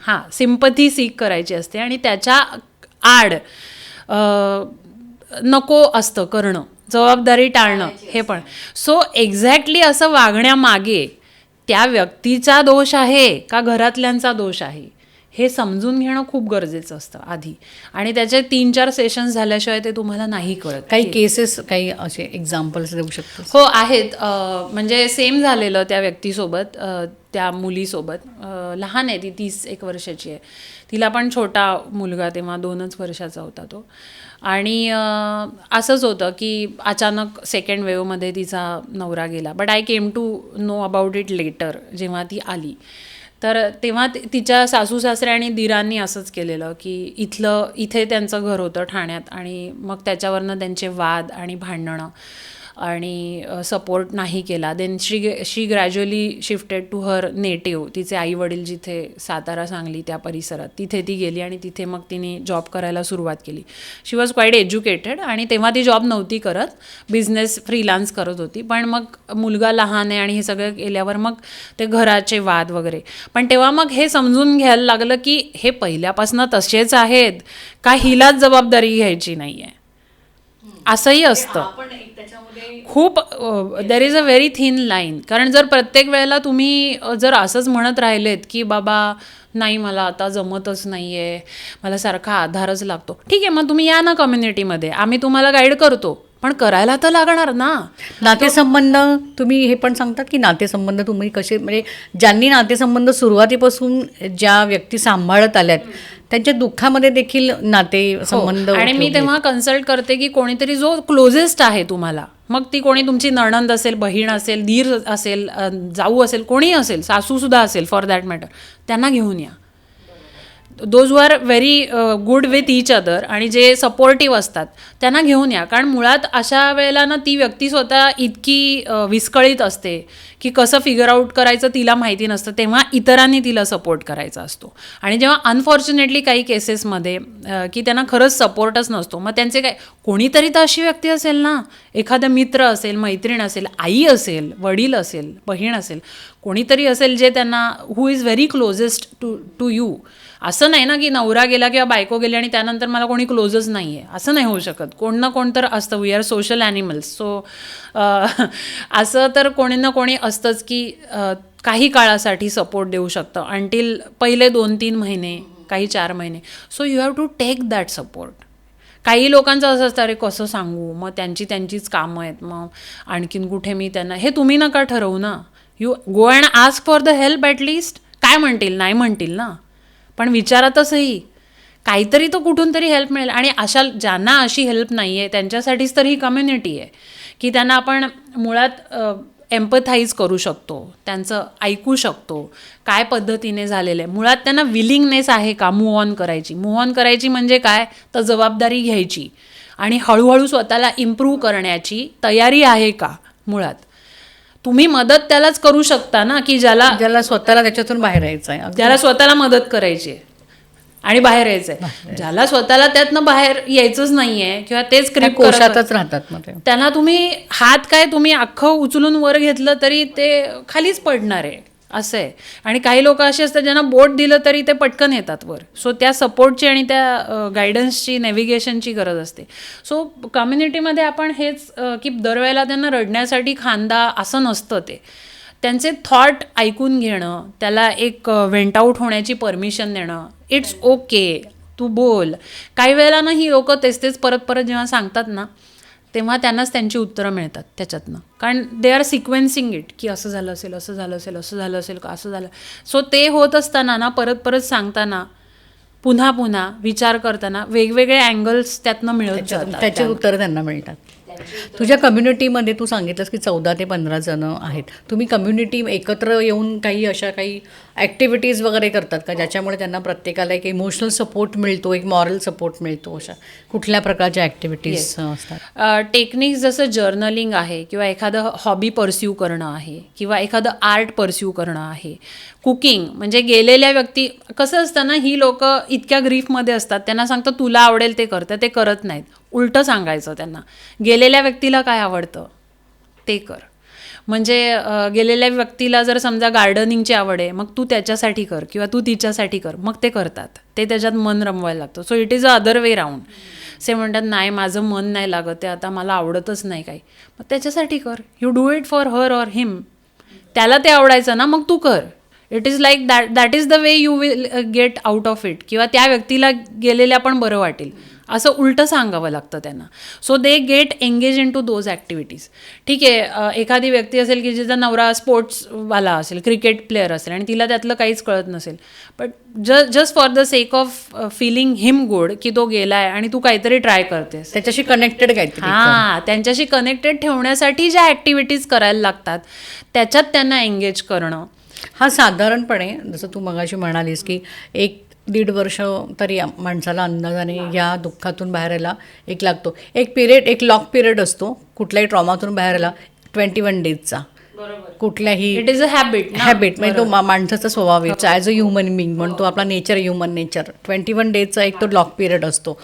हां, सिम्पथी सीक करायची असते आणि त्याच्या आड नको असतं करणं, जबाबदारी टाळणं हे पण. सो एक्झॅक्टली असं वागण्यामागे त्या व्यक्तीचा दोष आहे का घरातल्यांचा दोष आहे हे समजून घेणं खूप गरजेचं असतं आधी. आणि त्याचे 3-4 सेशन्स झाल्याशिवाय ते तुम्हाला नाही कळत. काही केसेस, काही असे एक्झाम्पल्स देऊ शकतो? हो आहेत. म्हणजे सेम झालेलं त्या व्यक्तीसोबत, त्या मुलीसोबत. लहान आहे ती, 30-1 वर्षाची आहे. तिला पण छोटा मुलगा, तेव्हा 2च वर्षाचा होता तो. आणि असंच होतं की अचानक सेकंड वेव्हमध्ये तिचा नवरा गेला. But I came to know about it later, जेव्हा ती आली. तर तेव्हा तिच्या सासू सासरे आणि दिरांनी असंच केलेलं की इथे त्यांचं घर होतं ठाण्यात, आणि मग त्याच्यावरनं त्यांचे वाद आणि भांडणं आणि सपोर्ट नाही केला. Then she gradually shifted to her native. तिचे आई वडील जिथे सातारा सांगली त्या परिसरात, तिथे ती गेली आणि तिथे मग तिने जॉब करायला सुरुवात केली. शी वॉज क्वाईट एज्युकेटेड आणि तेव्हा ती जॉब नव्हती करत, बिझनेस फ्रीलान्स करत होती. पण मग मुलगा लहान आहे आणि हे सगळं केल्यावर मग ते घराचे वाद वगैरे. पण तेव्हा मग हे समजून घ्यायला लागलं की हे पहिल्यापासून तसेच आहेत का, हिलाच जबाबदारी घ्यायची नाही आहे, असंही असतं. खूप there is a very thin line. कारण जर प्रत्येक वेळेला तुम्ही जर असंच म्हणत राहिलेत की बाबा नाही, मला आता जमतच नाही आहे, मला सारखा आधारच लागतो, ठीक आहे, मग तुम्ही या ना कम्युनिटीमध्ये, आम्ही तुम्हाला गाईड करतो, पण करायला तर लागणार ना. नातेसंबंध तुम्ही हे पण सांगतात की नातेसंबंध तुम्ही कसे, म्हणजे ज्यांनी नातेसंबंध सुरुवातीपासून ज्या व्यक्ती सांभाळत आल्यात त्यांच्या दुःखामध्ये देखील नातेसंबंध. आणि मी तेव्हा कन्सल्ट करते की कोणीतरी जो क्लोजेस्ट आहे तुम्हाला, मग ती कोणी तुमची नणंद असेल, बहीण असेल, दीर असेल, जाऊ असेल, कोणी असेल, सासूसुद्धा असेल फॉर दॅट मॅटर, त्यांना घेऊन या. Those who are very good with each other आणि जे सपोर्टिव्ह असतात त्यांना घेऊन या. कारण मुळात अशा वेळेला ना ती व्यक्ती स्वतः इतकी विस्कळीत असते की कसं फिगर आउट करायचं तिला माहिती नसतं, तेव्हा इतरांनी तिला सपोर्ट करायचा असतो. आणि जेव्हा अनफॉर्च्युनेटली काही केसेसमध्ये की त्यांना खरंच सपोर्टच नसतो, मग त्यांचे काय, कोणीतरी तर अशी व्यक्ती असेल ना, एखादा मित्र असेल, मैत्रीण असेल, आई असेल, वडील असेल, बहीण असेल, कोणीतरी असेल जे त्यांना, who is very closest to you. असं नाही ना की नवरा गेला किंवा बायको गेली आणि त्यानंतर मला कोणी क्लोजच नाही आहे, असं नाही होऊ शकत. कोण ना कोण तर असतं. We are social animals. So असं तर कोणी ना कोणी असतंच की काही काळासाठी सपोर्ट देऊ शकतं, अंटील पहिले 2-3 महिने, काही 4 महिने. So you have to take that support. काही लोकांचं असं असतं, अरे कसं सांगू, मग त्यांचीच कामं आहेत, मग आणखीन कुठे मी त्यांना, हे तुम्ही नका ठरवू ना. You go and ask for the help at least. काय म्हणतील, नाही म्हणतील ना, पण विचारातचही काहीतरी तो कुठून तरी हेल्प मिळेल. आणि ज्यांना अशी हेल्प नाही आहे त्यांच्यासाठीच तर ही कम्युनिटी आहे की त्यांना आपण मुळात एम्पथाईज करू शकतो, त्यांचं ऐकू शकतो, काय पद्धतीने झालेलं आहे. मुळात त्यांना विलिंगनेस आहे का मूव्ह ऑन करायची. मूव्ह ऑन करायची म्हणजे काय, तर जबाबदारी घ्यायची आणि हळूहळू स्वतःला इम्प्रूव्ह करण्याची तयारी आहे का. मुळात तुम्ही मदत त्यालाच करू शकता ना की ज्याला स्वतःला त्याच्यातून बाहेर यायचं आहे, ज्याला स्वतःला मदत करायची आहे आणि बाहेर यायचं आहे. ज्याला स्वतःला त्यातनं बाहेर यायचंच नाही आहे किंवा तेच क्रिप कोशातच राहतात, मग त्यांना तुम्ही हात काय तुम्ही अख्खं उचलून वर घेतलं तरी ते खालीच पडणार आहे, असं आहे. आणि काही लोक असे असतात ज्यांना बोट दिलं तरी ते पटकन येतात वर. सो त्या सपोर्टची आणि त्या गायडन्सची, नेव्हिगेशनची गरज असते. सो कम्युनिटीमध्ये आपण हेच की दरवेळेला त्यांना रडण्यासाठी खांदा असं नसतं. त्यांचे थॉट ऐकून घेणं, त्याला एक व्हेंट आऊट होण्याची परमिशन देणं. इट्स ओके, तू बोल. काही वेळेला ना ही लोकं तेच परत परत जेव्हा सांगतात ना, तेव्हा त्यांनाच त्यांची उत्तरं मिळतात त्याच्यातनं. कारण दे आर सिक्वेन्सिंग इट, की असं झालं असेल, असं झालं असेल, असं झालं असेल का, असं झालं. सो ते होत असताना ना, परत परत सांगताना, पुन्हा पुन्हा विचार करताना वेगवेगळे अँगल्स त्यातनं मिळत जातात. त्याचे उत्तर त्यांना मिळतात. तुझ्या कम्युनिटीमध्ये तू सांगितलंस की 14 ते 15 जण आहेत. तुम्ही कम्युनिटी एकत्र येऊन काही अशा काही ॲक्टिव्हिटीज वगैरे करतात का, ज्याच्यामुळे त्यांना प्रत्येकाला एक इमोशनल सपोर्ट मिळतो, एक मॉरल सपोर्ट मिळतो? अशा कुठल्या प्रकारच्या ॲक्टिव्हिटीज असतात? टेक्निक्स जसं जर्नलिंग आहे, किंवा एखादं हॉबी परस्यू करणं आहे, किंवा एखादं आर्ट परस्यू करणं आहे, कुकिंग. म्हणजे गेलेल्या व्यक्ती, कसं असतं ना, ही लोकं इतक्या ग्रीफमध्ये असतात, त्यांना सांगतं तुला आवडेल ते कर, तर ते करत नाहीत. उलटं सांगायचं त्यांना, गेलेल्या व्यक्तीला काय आवडतं ते कर. म्हणजे गेलेल्या व्यक्तीला जर समजा गार्डनिंगची आवड आहे, मग तू त्याच्यासाठी कर किंवा तू तिच्यासाठी कर, मग ते करतात. ते त्याच्यात मन रमवायला लागतं. So it is a other way round. Say म्हणतात नाही माझं मन नाही लागत ते, आता मला आवडतच नाही काही, मग त्याच्यासाठी कर. You do it for her or him. त्याला ते आवडायचं ना, मग तू कर. It is like that is the way you will get out of it. किंवा त्या व्यक्तीला गेलेल्या पण बरं वाटेल, असं उलटं सांगावं लागतं त्यांना. So they get engage into those activities. ठीक आहे, एखादी व्यक्ती असेल की जिचा नवरा स्पोर्ट्सवाला असेल, क्रिकेट प्लेअर असेल, आणि तिला त्यातलं काहीच कळत नसेल, but just for the sake of feeling him good, की तो गेला आहे आणि तू काहीतरी ट्राय करतेस, त्याच्याशी कनेक्टेड काहीतरी. हां, त्यांच्याशी कनेक्टेड ठेवण्यासाठी ज्या ॲक्टिव्हिटीज करायला लागतात त्याच्यात त्यांना एंगेज करणं. हा साधारणपणे जसं तू मगाशी म्हणालीस की 1-1.5 वर्ष तरी माणसाला अंदाजाने या दुःखातून बाहेर यायला एक लागतो. एक पिरियड, एक लॉक पिरियड असतो कुठल्याही ट्रॉमातून बाहेर यायला, 21 डेजचा. कुठल्याही इट इज अ हॅबिट. म्हणजे तो माणसाचा स्वभाव आहे, ॲज अ ह्युमन बिंग म्हणतो, आपला नेचर, ह्युमन नेचर. 21 डेजचा एक तो लॉक पिरियड असतो.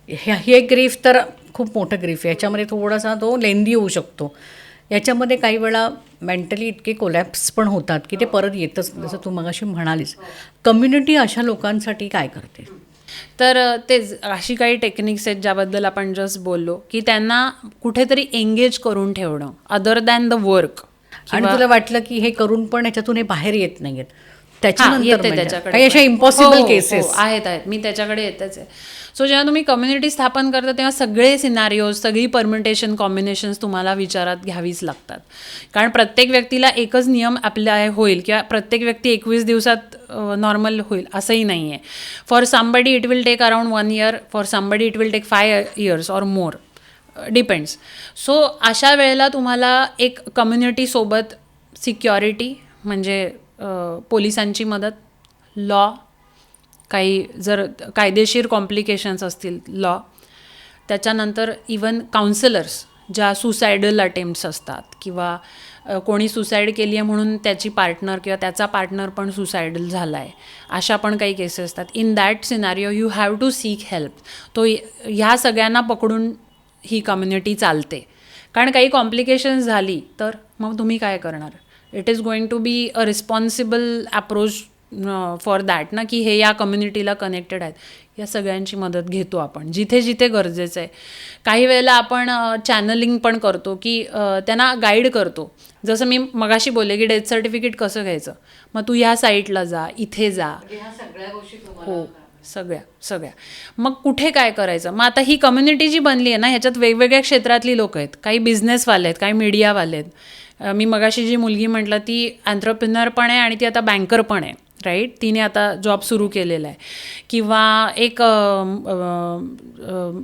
ही एक ग्रीफ तर खूप मोठं ग्रीफ आहे. याच्यामध्ये थोडासा तो लेंदी होऊ शकतो. याच्यामध्ये काही वेळा मेंटली इतके कोलॅप्स पण होतात की ते परत येतच, जसं तू मगाशी म्हणालीस. कम्युनिटी अशा लोकांसाठी काय करते? तर तेच अशी काही टेक्निक्स आहेत ज्याबद्दल आपण जस्ट बोललो, की त्यांना कुठेतरी एंगेज करून ठेवणं अदर दॅन द वर्क. आणि तुला वाटलं की हे करून पण याच्यातून हे बाहेर येत नाहीयेत, त्याच्यानंतर येते त्याच्याकडे काही अशा इम्पॉसिबल केसेस आहेत. मी त्याच्याकडे येतच आहे. सो जेव्हा तुम्ही कम्युनिटी स्थापन करता तेव्हा सगळे सिनारिओज, सगळी परम्युटेशन, कॉम्बिनेशन्स तुम्हाला विचारात घ्यावीच लागतात. कारण प्रत्येक व्यक्तीला एकच नियम अप्लाय होईल किंवा प्रत्येक व्यक्ती 21 दिवसात नॉर्मल होईल असंही नाही आहे. For somebody it will take around 1 year, for somebody it will take 5 years or more, depends. So अशा वेळेला तुम्हाला एक कम्युनिटीसोबत सिक्युरिटी, म्हणजे पोलिसांची मदत, लॉ, काही जर कायदेशीर कॉम्प्लिकेशन्स असतील लॉ, त्याच्यानंतर इवन काउन्सिलर्स, ज्या सुसायडल अटेम्प्ट्स असतात, किंवा कोणी सुसाईड केली आहे म्हणून त्याची पार्टनर किंवा त्याचा पार्टनर पण सुसायडल झाला आहे, अशा पण काही केसेस असतात. In that scenario you have to seek help. तो ह्या सगळ्यांना पकडून ही कम्युनिटी चालते. कारण काही कॉम्प्लिकेशन्स झाली तर मग तुम्ही काय करणार? It is going to be a responsible approach for that ना, की हे या कम्युनिटीला कनेक्टेड आहेत. या सगळ्यांची मदत घेतो आपण जिथे जिथे गरजेचं आहे. काही वेळेला आपण चॅनलिंग पण करतो, की त्यांना गाईड करतो. जसं मी मगाशी बोलले की डेथ सर्टिफिकेट कसं घ्यायचं, मग तू ह्या साईटला जा, इथे जा. हो, सगळ्या. मग कुठे काय करायचं. मग आता ही कम्युनिटी जी बनली आहे ना, ह्याच्यात वेगवेगळ्या क्षेत्रातली लोकं आहेत. काही बिझनेसवाले आहेत, काही मीडियावाले आहेत. मी मगाशी जी मुलगी म्हटलं ती अँट्रप्रिनर पण आहे आणि ती आता बँकर पण आहे, राईट. तिने आता जॉब सुरू केलेला आहे. किंवा एक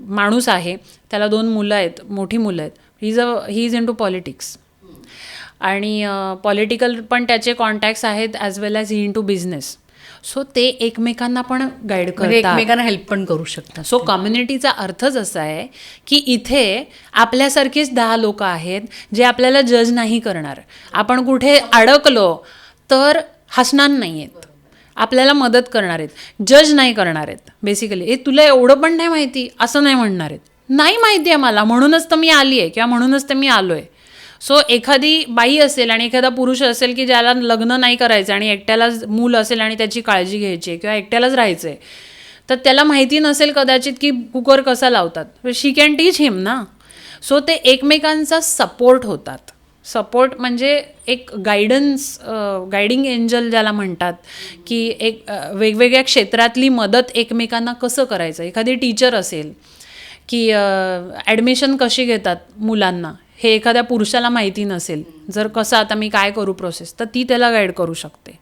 माणूस आहे, त्याला 2 मुलं आहेत, मोठी मुलं आहेत. He is into politics, आणि पॉलिटिकल पण त्याचे कॉन्टॅक्ट्स आहेत, as well as he into business. So ते एकमेकांना पण गाईड करतात, एकमेकांना हेल्प पण करू शकतात. सो कम्युनिटीचा अर्थच असा आहे की इथे आपल्यासारखेच 10 लोक आहेत जे आपल्याला जज नाही करणार. आपण कुठे अडकलो तर हसणार नाही आहेत, आपल्याला मदत करणार आहेत, जज नाही करणार आहेत. बेसिकली तुला एवढं पण नाही माहिती असं नाही म्हणणार आहेत. नाही माहिती आहे मला, म्हणूनच तर मी आली आहे किंवा म्हणूनच तर मी आलो आहे. सो एखादी बाई असेल आणि एखादा पुरुष असेल की ज्याला लग्न नाही करायचं आणि एकट्यालाच मूल असेल आणि त्याची काळजी घ्यायची किंवा एकट्यालाच राहायचं आहे, तर त्याला माहिती नसेल कदाचित की कुकर कसा लावतात. शी कॅन टीच हिम ना. सो ते एकमेकांचा सपोर्ट होतात. सपोर्ट म्हणजे एक गायडिंग एंजल ज्याला म्हणतात, की एक वेगवेगळ्या क्षेत्रातली मदत एकमेकांना कसं करायचं. एखादी टीचर असेल की ॲडमिशन कशी घेतात मुलांना हे एखाद्या पुरुषाला माहिती नसेल, जर कसं आता मी काय करू प्रोसेस, तर ती त्याला गाईड करू शकते.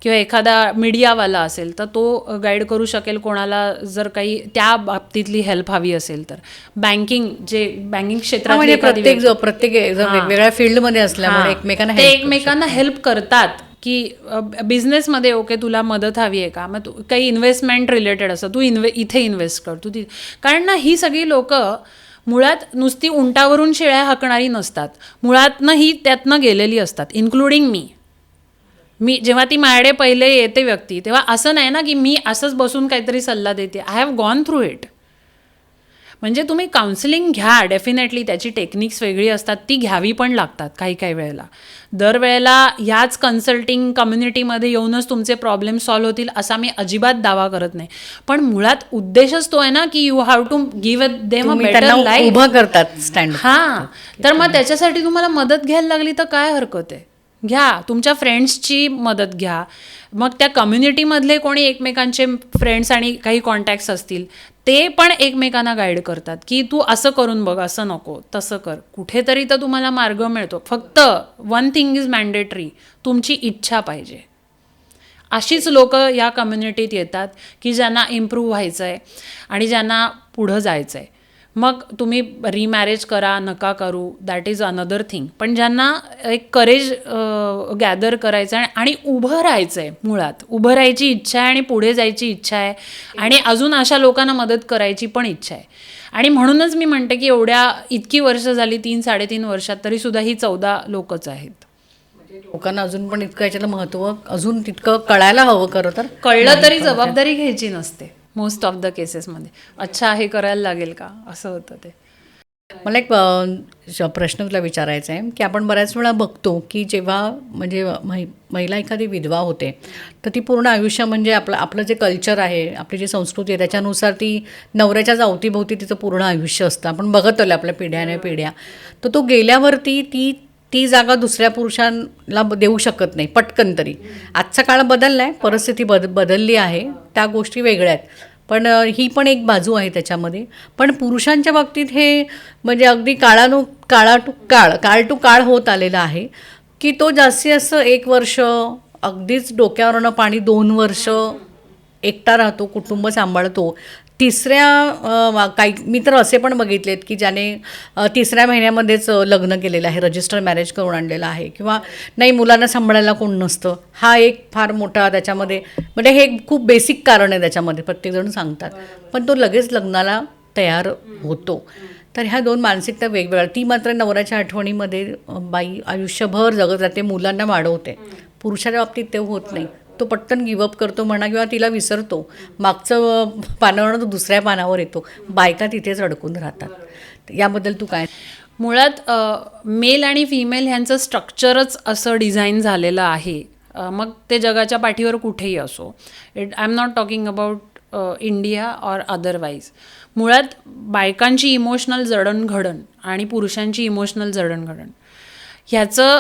किंवा एखादा मीडियावाला असेल तर तो गाईड करू शकेल कोणाला जर काही त्या बाबतीतली हेल्प हवी असेल तर. बँकिंग क्षेत्रात म्हणजे प्रत्येक जण वेगवेगळ्या फील्डमध्ये असल्यामुळे एकमेकांना ते एकमेकांना हेल्प करतात. की बिझनेसमध्ये ओके तुला मदत हवी आहे का, मग तू काही इन्व्हेस्टमेंट रिलेटेड असं तू इथे इन्व्हेस्ट कर तू कारण ना ही सगळी लोकं मुळात नुसती उंटावरून शेळ्या हाकणारी नसतात, मुळातनं ही त्यातनं गेलेली असतात, इन्क्लुडिंग मी जेव्हा ती माझ्याकडे पहिले येते व्यक्ती, तेव्हा असं नाही ना की मी असंच बसून काहीतरी सल्ला देते. I have gone through it. म्हणजे तुम्ही काउन्सिलिंग घ्या डेफिनेटली, त्याची टेक्निक्स वेगळी असतात, ती घ्यावी पण लागतात काही वेळेला. दरवेळेला ह्याच कन्सल्टिंग कम्युनिटीमध्ये येऊनच तुमचे प्रॉब्लेम सॉल्व्ह होतील असा मी अजिबात दावा करत नाही. पण मुळात उद्देशच तो आहे ना की you have to give them a better life. उभं करतात स्टँड. हां, तर मग त्याच्यासाठी तुम्हाला मदत घ्यायला लागली तर काय हरकत आहे, घ्या. तुमच्या फ्रेंड्सची मदत घ्या. मग त्या कम्युनिटीमधले कोणी एकमेकांचे फ्रेंड्स आणि काही कॉन्टॅक्ट्स असतील ते पण एकमेकांना गाईड करतात की तू असं करून बघ, असं नको तसं कर. कुठेतरी तर तुम्हाला मार्ग मिळतो. फक्त वन थिंग इज मॅन्डेटरी, तुमची इच्छा पाहिजे. अशीच लोक या कम्युनिटीत येतात की ज्यांना इम्प्रूव्ह व्हायचं आहे आणि ज्यांना पुढं जायचं आहे. मग तुम्ही रिमॅरेज करा नका करू, दॅट इज अनदर थिंग. पण ज्यांना एक करेज गॅदर करायचं आहे आणि उभं राहायचं आहे, मुळात उभं राहायची इच्छा आहे आणि पुढे जायची इच्छा आहे आणि अजून अशा लोकांना मदत करायची पण इच्छा आहे. आणि म्हणूनच मी म्हणते की इतकी वर्ष झाली, 3-3.5 वर्षात, तरीसुद्धा ही 14 लोकच आहेत. लोकांना अजून पण इतकं याच्याला महत्त्व अजून तितकं कळायला हवं. खरं तर कळलं तरी जबाबदारी घ्यायची नसते मोस्ट ऑफ द केसेसमध्ये. अच्छा हे करायला लागेल का, असं होतं ते. मला एक प्रश्न तुला विचारायचा आहे की आपण बऱ्याच वेळा बघतो की जेव्हा म्हणजे महिला एखादी विधवा होते तर ती पूर्ण आयुष्य म्हणजे आपलं जे कल्चर आहे, आपली जी संस्कृती आहे त्याच्यानुसार ती नवऱ्याच्याच अवतीभोवती तिचं पूर्ण आयुष्य असतं. आपण बघत आलो आपल्या पिढ्या. तर तो गेल्यावरती ती जागा दुसऱ्या पुरुषांना देऊ शकत नाही पटकन तरी. आजचा काळ बदलला आहे, परिस्थिती बदलली आहे, त्या गोष्टी वेगळ्या आहेत. पण ही पण एक बाजू आहे त्याच्यामध्ये. पण पुरुषांच्या बाबतीत हे म्हणजे अगदी काळ टू काळ होत आलेला आहे की तो जास्तीत जास्त 1 वर्ष अगदीच डोक्यावरनं पाणी, 2 वर्ष एकटा राहतो, कुटुंब सांभाळतो. काही मी तर असे पण बघितलेत की ज्याने 3ऱ्या महिन्यामध्येच लग्न केलेलं आहे, रजिस्टर मॅरेज करून आणलेलं आहे. किंवा नाही, मुलांना सांभाळायला कोण नसतं, हा एक फार मोठा त्याच्यामध्ये म्हणजे हे खूप बेसिक कारण आहे त्याच्यामध्ये, प्रत्येकजण सांगतात. पण तो लगेच लग्नाला तयार होतो. तर ह्या 2 मानसिकता वेगवेगळ्या. ती मात्र नवऱ्याच्या आठवणीमध्ये बाई आयुष्यभर जगत राहते, मुलांना वाढवते. पुरुषाच्या बाबतीत ते होत नाही. तो पटकन गिवअप करतो म्हणा किंवा तिला विसरतो, मागचं पानावरनं तो दुसऱ्या पानावर येतो. बायका तिथेच अडकून राहतात. याबद्दल तू काय? मुळात मेल आणि फिमेल ह्यांचं स्ट्रक्चरच असं डिझाईन झालेलं आहे. मग ते जगाच्या पाठीवर कुठेही असो. I am not talking about India or otherwise. मुळात बायकांची इमोशनल जडणघडण आणि पुरुषांची इमोशनल जडणघडण ह्याचं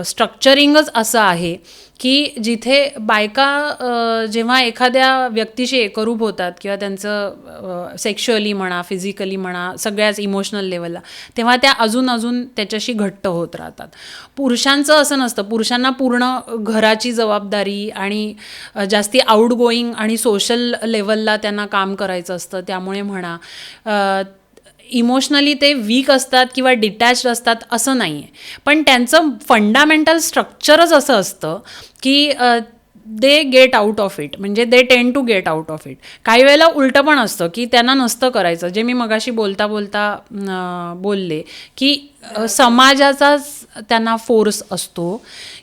स्ट्रक्चरिंगच असं आहे की जिथे बायका जेव्हा एखाद्या व्यक्तीशी एकरूप होतात किंवा त्यांचं सेक्शुअली म्हणा, फिजिकली म्हणा, सगळ्याच इमोशनल लेवलला, तेव्हा त्या अजून त्याच्याशी घट्ट होत राहतात. पुरुषांचं असं नसतं. पुरुषांना पूर्ण घराची जबाबदारी आणि जास्ती आउट गोईंग आणि सोशल लेवलला त्यांना काम करायचं असतं. त्यामुळे म्हणा इमोशनली ते वीक असतात किंवा डिटॅच्ड असतात असं नाही आहे. पण त्यांचं फंडामेंटल स्ट्रक्चरच असं असतं की they get out of it, म्हणजे they tend to get out of it. काही वेळेला उलटं पण असतं की त्यांना नसतं करायचं. जे मी मगाशी बोलता बोलले की समाजाचाच त्यांना फोर्स असतो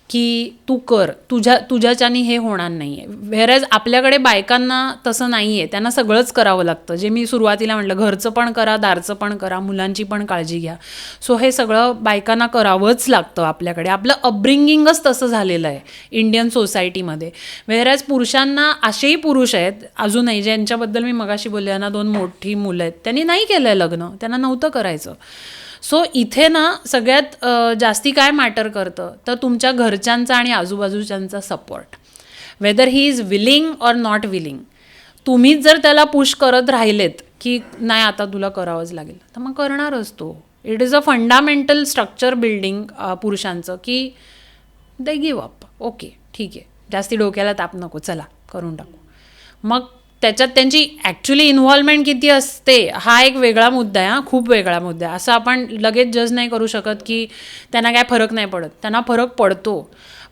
की तू कर, तुझ्याच्यानी हे होणार नाही आहे. व्हेअरएज आपल्याकडे बायकांना तसं नाही आहे, त्यांना सगळंच करावं लागतं. जे मी सुरुवातीला म्हटलं, घरचं पण करा, दारचं पण करा, मुलांची पण काळजी घ्या. सो हे सगळं बायकांना करावंच लागतं आपल्याकडे. आपलं अपब्रिंगिंगच तसं झालेलं आहे इंडियन सोसायटीमध्ये. व्हेअरएज पुरुषांना, असेही पुरुष आहेत अजूनही ज्यांच्याबद्दल मी मगाशी बोलले, यांना 2 मोठी मुलं आहेत, त्यांनी नाही केलं आहे लग्न, त्यांना नव्हतं करायचं. सो इथे ना सगळ्यात जास्ती काय मॅटर करतं तर तुमच्या घरच्यांचा आणि आजूबाजूच्यांचा support, whether he is willing or not willing. तुम्हीच जर त्याला पुश करत राहिलेत की नाही आता तुला करावंच लागेल, तर मग करणारच तो. It is a fundamental structure building पुरुषांचं की दे गिव्ह अप. ओके ठीक आहे, जास्ती डोक्याला ताप नको, चला करून टाकू. मग त्याच्यात त्यांची ॲक्च्युली इन्व्हॉल्वमेंट किती असते हा एक वेगळा मुद्दा आहे. खूप वेगळा मुद्दा आहे. असं आपण लगेच जज नाही करू शकत की त्यांना काय फरक नाही पडत. त्यांना फरक पडतो,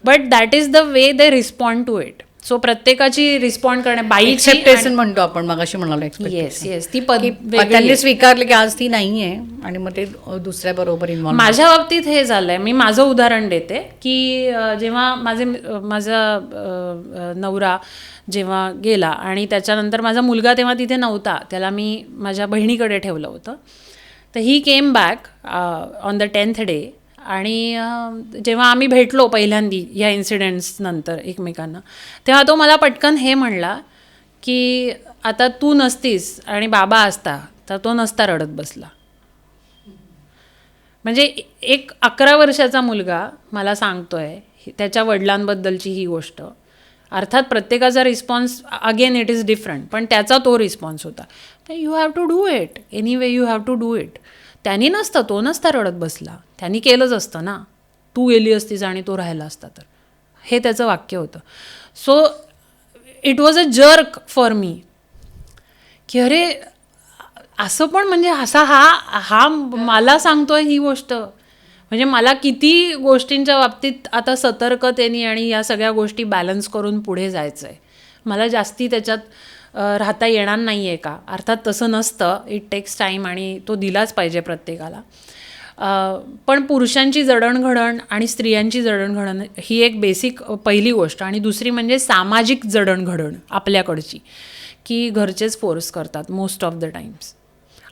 but that is the way they respond to it. So प्रत्येकाची रिस्पॉन्ड करणे बाईची एक्सेप्टेशन म्हणतो आपण, मगाशी म्हणालो येस येस ती त्यांनी स्वीकारले की आज ती नाही आहे आणि मग ते दुसऱ्या बरोबर इन्व्हॉल्व. माझ्या बाबतीत हे झालंय. मी माझं उदाहरण देते की जेव्हा माझा नवरा जेव्हा गेला आणि त्याच्यानंतर माझा मुलगा तेव्हा तिथे नव्हता, त्याला मी माझ्या बहिणीकडे ठेवलं होतं. तर he came back on the 10th day. आणि जेव्हा आम्ही भेटलो पहिल्यांदी ह्या इन्सिडेंट्स नंतर एकमेकांना, तेव्हा तो मला पटकन हे म्हणला की आता तू नसतीस आणि बाबा असता तर तो नसता रडत बसला. म्हणजे एक 11 वर्षाचा मुलगा मला सांगतोय त्याच्या वडिलांबद्दलची ही गोष्ट. अर्थात प्रत्येकाचा response again it is different, पण त्याचा तो रिस्पॉन्स होता. You have to do it anyway, you have to do it. त्यांनी नसतं, तो नसता रडत बसला, त्यांनी केलंच असतं ना. तू गेली असतीस आणि तो राहिला असता तर. हे त्याचं वाक्य होतं. So it was a jerk for me की अरे असं पण म्हणजे असा हा मला सांगतोय ही गोष्ट. म्हणजे मला किती गोष्टींच्या बाबतीत आता सतर्कतेने आणि या सगळ्या गोष्टी बॅलन्स करून पुढे जायचं आहे. मला जास्ती त्याच्यात राहता येणार नाही आहे का? अर्थात तसं नसतं, इट टेक्स टाईम आणि तो दिलाच पाहिजे प्रत्येकाला. पण पुरुषांची जडणघडण आणि स्त्रियांची जडणघडण ही एक बेसिक पहिली गोष्ट. आणि दुसरी म्हणजे सामाजिक जडणघडण आपल्याकडची, की घरचेच फोर्स करतात मोस्ट ऑफ द टाइम्स.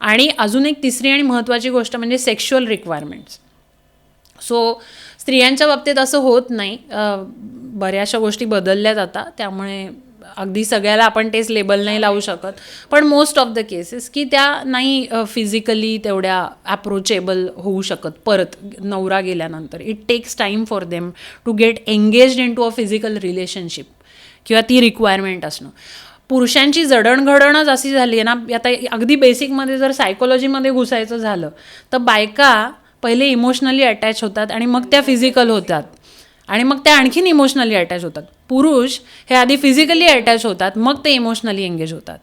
आणि अजून एक तिसरी आणि महत्त्वाची गोष्ट म्हणजे सेक्शुअल रिक्वायरमेंट्स. सो स्त्रियांच्या बाबतीत असं होत नाही, बऱ्याचशा गोष्टी बदलल्यात आता, त्यामुळे अगदी सगळ्याला आपण तेच लेबल नाही लावू शकत. पण मोस्ट ऑफ द केसेस की त्या नाही फिजिकली तेवढ्या अप्रोचेबल होऊ शकत परत नवरा गेल्यानंतर. It takes time for them to get engaged into a physical relationship किंवा ती रिक्वायरमेंट असणं. पुरुषांची जडणघडणच अशी झाली आहे ना, आता अगदी बेसिकमध्ये जर सायकोलॉजीमध्ये घुसायचं झालं तर बायका पहिले इमोशनली अटॅच होतात आणि मग त्या फिजिकल होतात आणि मग त्या आणखीन इमोशनली अटॅच होतात. पुरुष हे आधी फिजिकली अटॅच होतात, मग ते इमोशनली एंगेज होतात.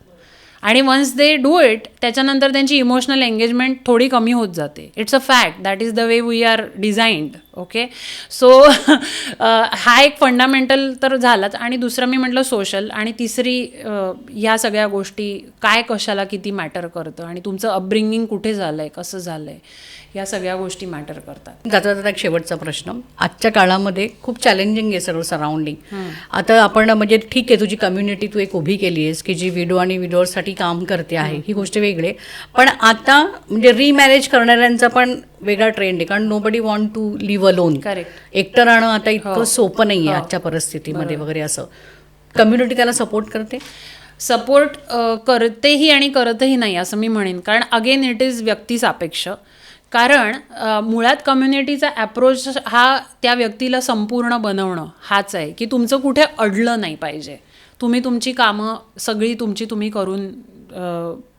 आणि वन्स दे डू इट त्याच्यानंतर त्यांची इमोशनल एंगेजमेंट थोडी कमी होत जाते. It's a fact, that is the way we are designed. Okay, so हा एक फंडामेंटल तर झालाच. आणि दुसरं मी म्हटलं सोशल. आणि तिसरी ह्या सगळ्या गोष्टी काय कशाला किती मॅटर करतं आणि तुमचं अपब्रिंगिंग कुठे झालं आहे, कसं झालं आहे, या सगळ्या गोष्टी मॅटर करतात. जाता जाता एक शेवटचा प्रश्न. आजच्या काळामध्ये खूप चॅलेंजिंग आहे सगळं सराउंडिंग. आता आपण म्हणजे ठीक आहे, तुझी कम्युनिटी तू एक उभी केली आहेस की जी विडो आणि विडोवरसाठी काम करते आहे, ही गोष्ट वेगळी आहे. पण आता म्हणजे रिमॅरेज करणाऱ्यांचा पण वेगळा ट्रेंड आहे, कारण nobody want to live alone. Correct. एकटं राहणं आता इतकं सोपं नाही आहे आजच्या परिस्थितीमध्ये वगैरे. असं कम्युनिटी त्याला सपोर्ट करते. सपोर्ट करतेही आणि करतही नाही असं मी म्हणेन, कारण अगेन इट इज व्यक्तिसापेक्ष. कारण मुळात कम्युनिटीचा ॲप्रोच हा त्या व्यक्तीला संपूर्ण बनवणं हाच आहे की तुमचं कुठे अडलं नाही पाहिजे. तुम्ही तुमची कामं सगळी तुम्ही करून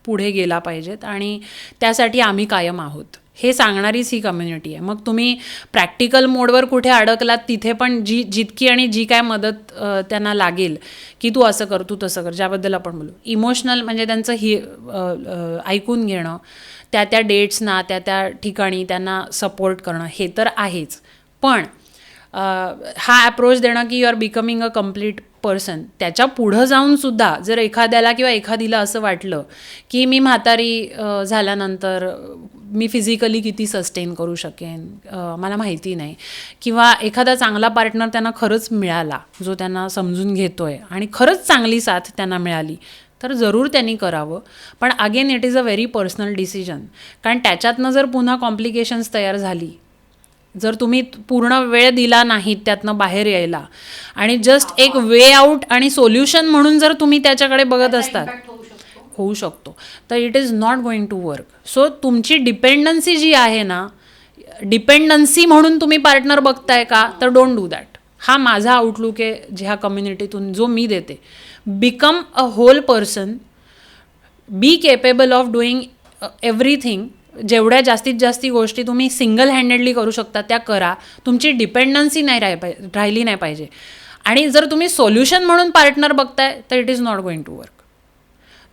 पुढे गेला पाहिजेत आणि त्यासाठी आम्ही कायम आहोत हे सांगणारीच ही कम्युनिटी आहे. मग तुम्ही प्रॅक्टिकल मोडवर कुठे अडकलात तिथे पण जितकी आणि जी काय मदत त्यांना लागेल की तू असं कर, तू तसं कर, ज्याबद्दल आपण बोलू. इमोशनल म्हणजे त्यांचं ही ऐकून घेणं, त्या डेट्सना त्या ठिकाणी त्यांना सपोर्ट करणं हे तर आहेच. पण हा अप्रोच देणं की you are becoming a complete person, त्याच्या पुढं जाऊनसुद्धा जर एखाद्याला किंवा एखादीला असं वाटलं की मी म्हातारी झाल्यानंतर मी फिजिकली किती सस्टेन करू शकेन मला माहिती नाही, किंवा एखादा चांगला पार्टनर त्यांना खरंच मिळाला जो त्यांना समजून घेतोय आणि खरंच चांगली साथ त्यांना मिळाली, तर जरूर त्यांनी करावं. पण again it is a very personal decision. कारण त्याच्यातनं जर पुन्हा कॉम्प्लिकेशन्स तयार झाली, जर तुम्ही पूर्ण वेळ दिला नाहीत त्यातनं बाहेर यायला आणि जस्ट एक वे आऊट आणि सोल्युशन म्हणून जर तुम्ही त्याच्याकडे बघत असतात, होऊ शकतो, तर it is not going to work. So तुमची डिपेंडन्सी जी आहे ना, डिपेंडन्सी म्हणून तुम्ही पार्टनर बघताय का, तर डोंट डू दॅट. हा माझा आउटलुक आहे ह्या कम्युनिटीतून जो मी देते. Become a whole person, be capable of doing everything. जेवढ्या जास्तीत जास्त गोष्टी तुम्ही सिंगल हँडेडली करू शकता त्या करा. तुमची डिपेंडन्सी नाही राहिली नाही पाहिजे. आणि जर तुम्ही सोल्युशन म्हणून पार्टनर बघताय तर it is not going to work.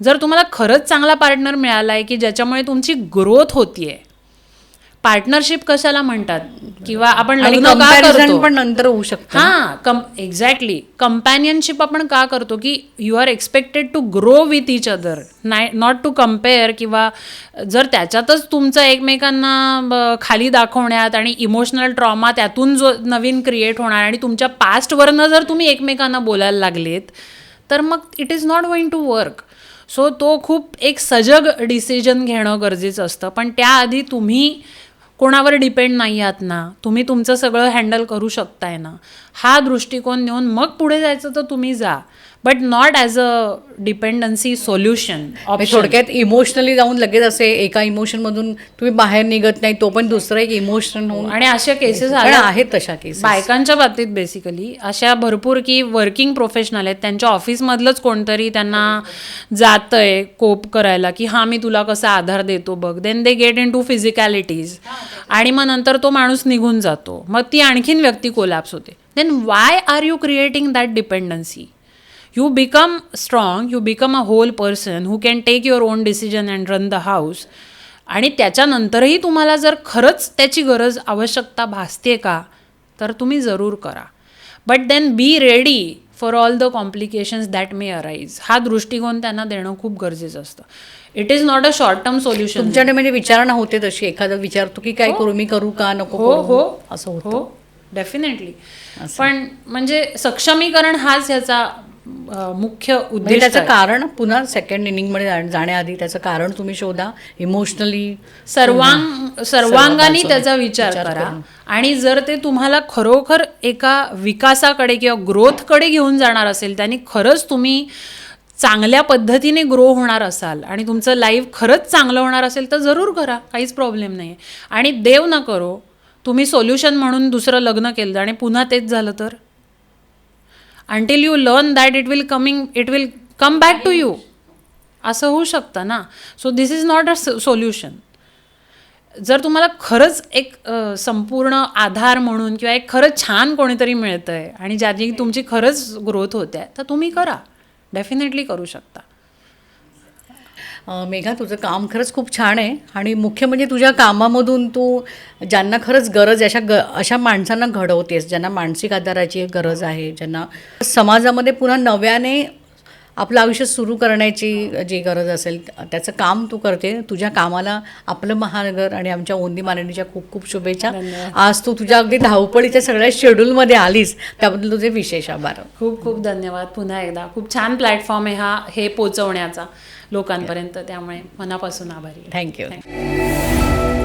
जर तुम्हाला खरंच चांगला पार्टनर मिळाला आहे की ज्याच्यामुळे तुमची ग्रोथ होतीये, पार्टनरशिप कशाला म्हणतात, किंवा आपण आणि लग्न का comparison करतो, पण नंतर होऊ शकतं. हां एक्झॅक्टली. कंपॅनियनशिप आपण का करतो की you are expected to grow with each other, not to compare. किंवा जर त्याच्यातच तुमचं एकमेकांना खाली दाखवण्यात आणि इमोशनल ट्रॉमा त्यातून जो नवीन क्रिएट होणार आणि तुमच्या पास्टवरनं जर तुम्ही एकमेकांना बोलायला लागलेत तर मग it is not going to work. So तो खूप एक सजग डिसिजन घेणं गरजेचं असतं. पण त्याआधी तुम्ही कोणावर डिपेंड नाही आहात ना, तुम्ही तुमचं सगळं हँडल करू शकताय ना, हा दृष्टिकोन नेऊन मग पुढे जायचं तर तुम्ही जा, but not as a dependency solution. थोडक्यात इमोशनली जाऊन लगेच असे एका इमोशनमधून तुम्ही बाहेर निघत नाही, तो पण दुसरं एक इमोशन होऊन. आणि अशा केसेस आहेत तशा केसेस बायकांच्या बाबतीत बेसिकली अशा भरपूर की वर्किंग प्रोफेशनल आहेत, त्यांच्या ऑफिसमधलंच कोणतरी त्यांना जातंय कोप करायला की हां मी तुला कसा आधार देतो बघ, then they get into physicalities आणि मग नंतर तो माणूस निघून जातो, मग ती आणखीन व्यक्ती कोलॅप्स होते. Then why are you creating that dependency? You become strong, you become a whole person who can take your own decision and run the house. आणि त्याच्यानंतरही तुम्हाला जर खरंच त्याची गरज आवश्यकता भासते का, तर तुम्ही जरूर करा. But then be ready for all the complications that may arise. हा दृष्टिकोन त्यांना देणं खूप गरजेचं असतं. It is not a short term solution. तुमच्याकडे म्हणजे विचारणा होते तशी, एखादं विचारतो की काय करू, मी करू का नको करू, असं होतं. हो डेफिनेटली. पण म्हणजे सक्षमीकरण हाच ह्याचा मुख्य उद्देश. त्याचं कारण पुन्हा सेकंड इनिंगमध्ये जाण्याआधी त्याचं कारण तुम्ही शोधा, इमोशनली सर्वांगाने त्याचा विचार करा. आणि जर ते तुम्हाला खरोखर एका विकासाकडे किंवा ग्रोथकडे घेऊन जाणार असेल, त्यांनी खरंच तुम्ही चांगल्या पद्धतीने ग्रो होणार असाल आणि तुमचं लाईफ खरंच चांगलं होणार असेल तर जरूर करा, काहीच प्रॉब्लेम नाही. आणि देव न करो तुम्ही सोल्युशन म्हणून दुसरं लग्न केलं आणि पुन्हा तेच झालं तर, until you learn that it will come back to you, असं होऊ शकतं ना. So this is not a solution. जर तुम्हाला खरंच एक संपूर्ण आधार म्हणून किंवा एक खरंच छान कोणीतरी मिळतंय आणि ज्याची तुमची खरंच ग्रोथ होते आहे तर तुम्ही करा, डेफिनेटली करू शकता. मेघा, तुझं काम खरंच खूप छान आहे आणि मुख्य म्हणजे तुझ्या कामामधून तू ज्यांना खरंच गरज आहे अशा माणसांना घडवतेस, ज्यांना मानसिक आधाराची गरज आहे, ज्यांना समाजामध्ये पुन्हा नव्याने आपलं आयुष्य सुरू करण्याची जी गरज असेल त्याचं काम तू करते. तुझ्या कामाला आपलं महानगर आणि आमच्या ओंदी मालनीच्या खूप खूप शुभेच्छा. आज तू तुझ्या अगदी धावपळीच्या सगळ्या शेड्यूलमध्ये आलीस, त्याबद्दल तुझे विशेष आभार. खूप खूप धन्यवाद. पुन्हा एकदा खूप छान प्लॅटफॉर्म आहे हे पोचवण्याचा लोकांपर्यंत, त्यामुळे मनापासून आभारी. थँक्यू.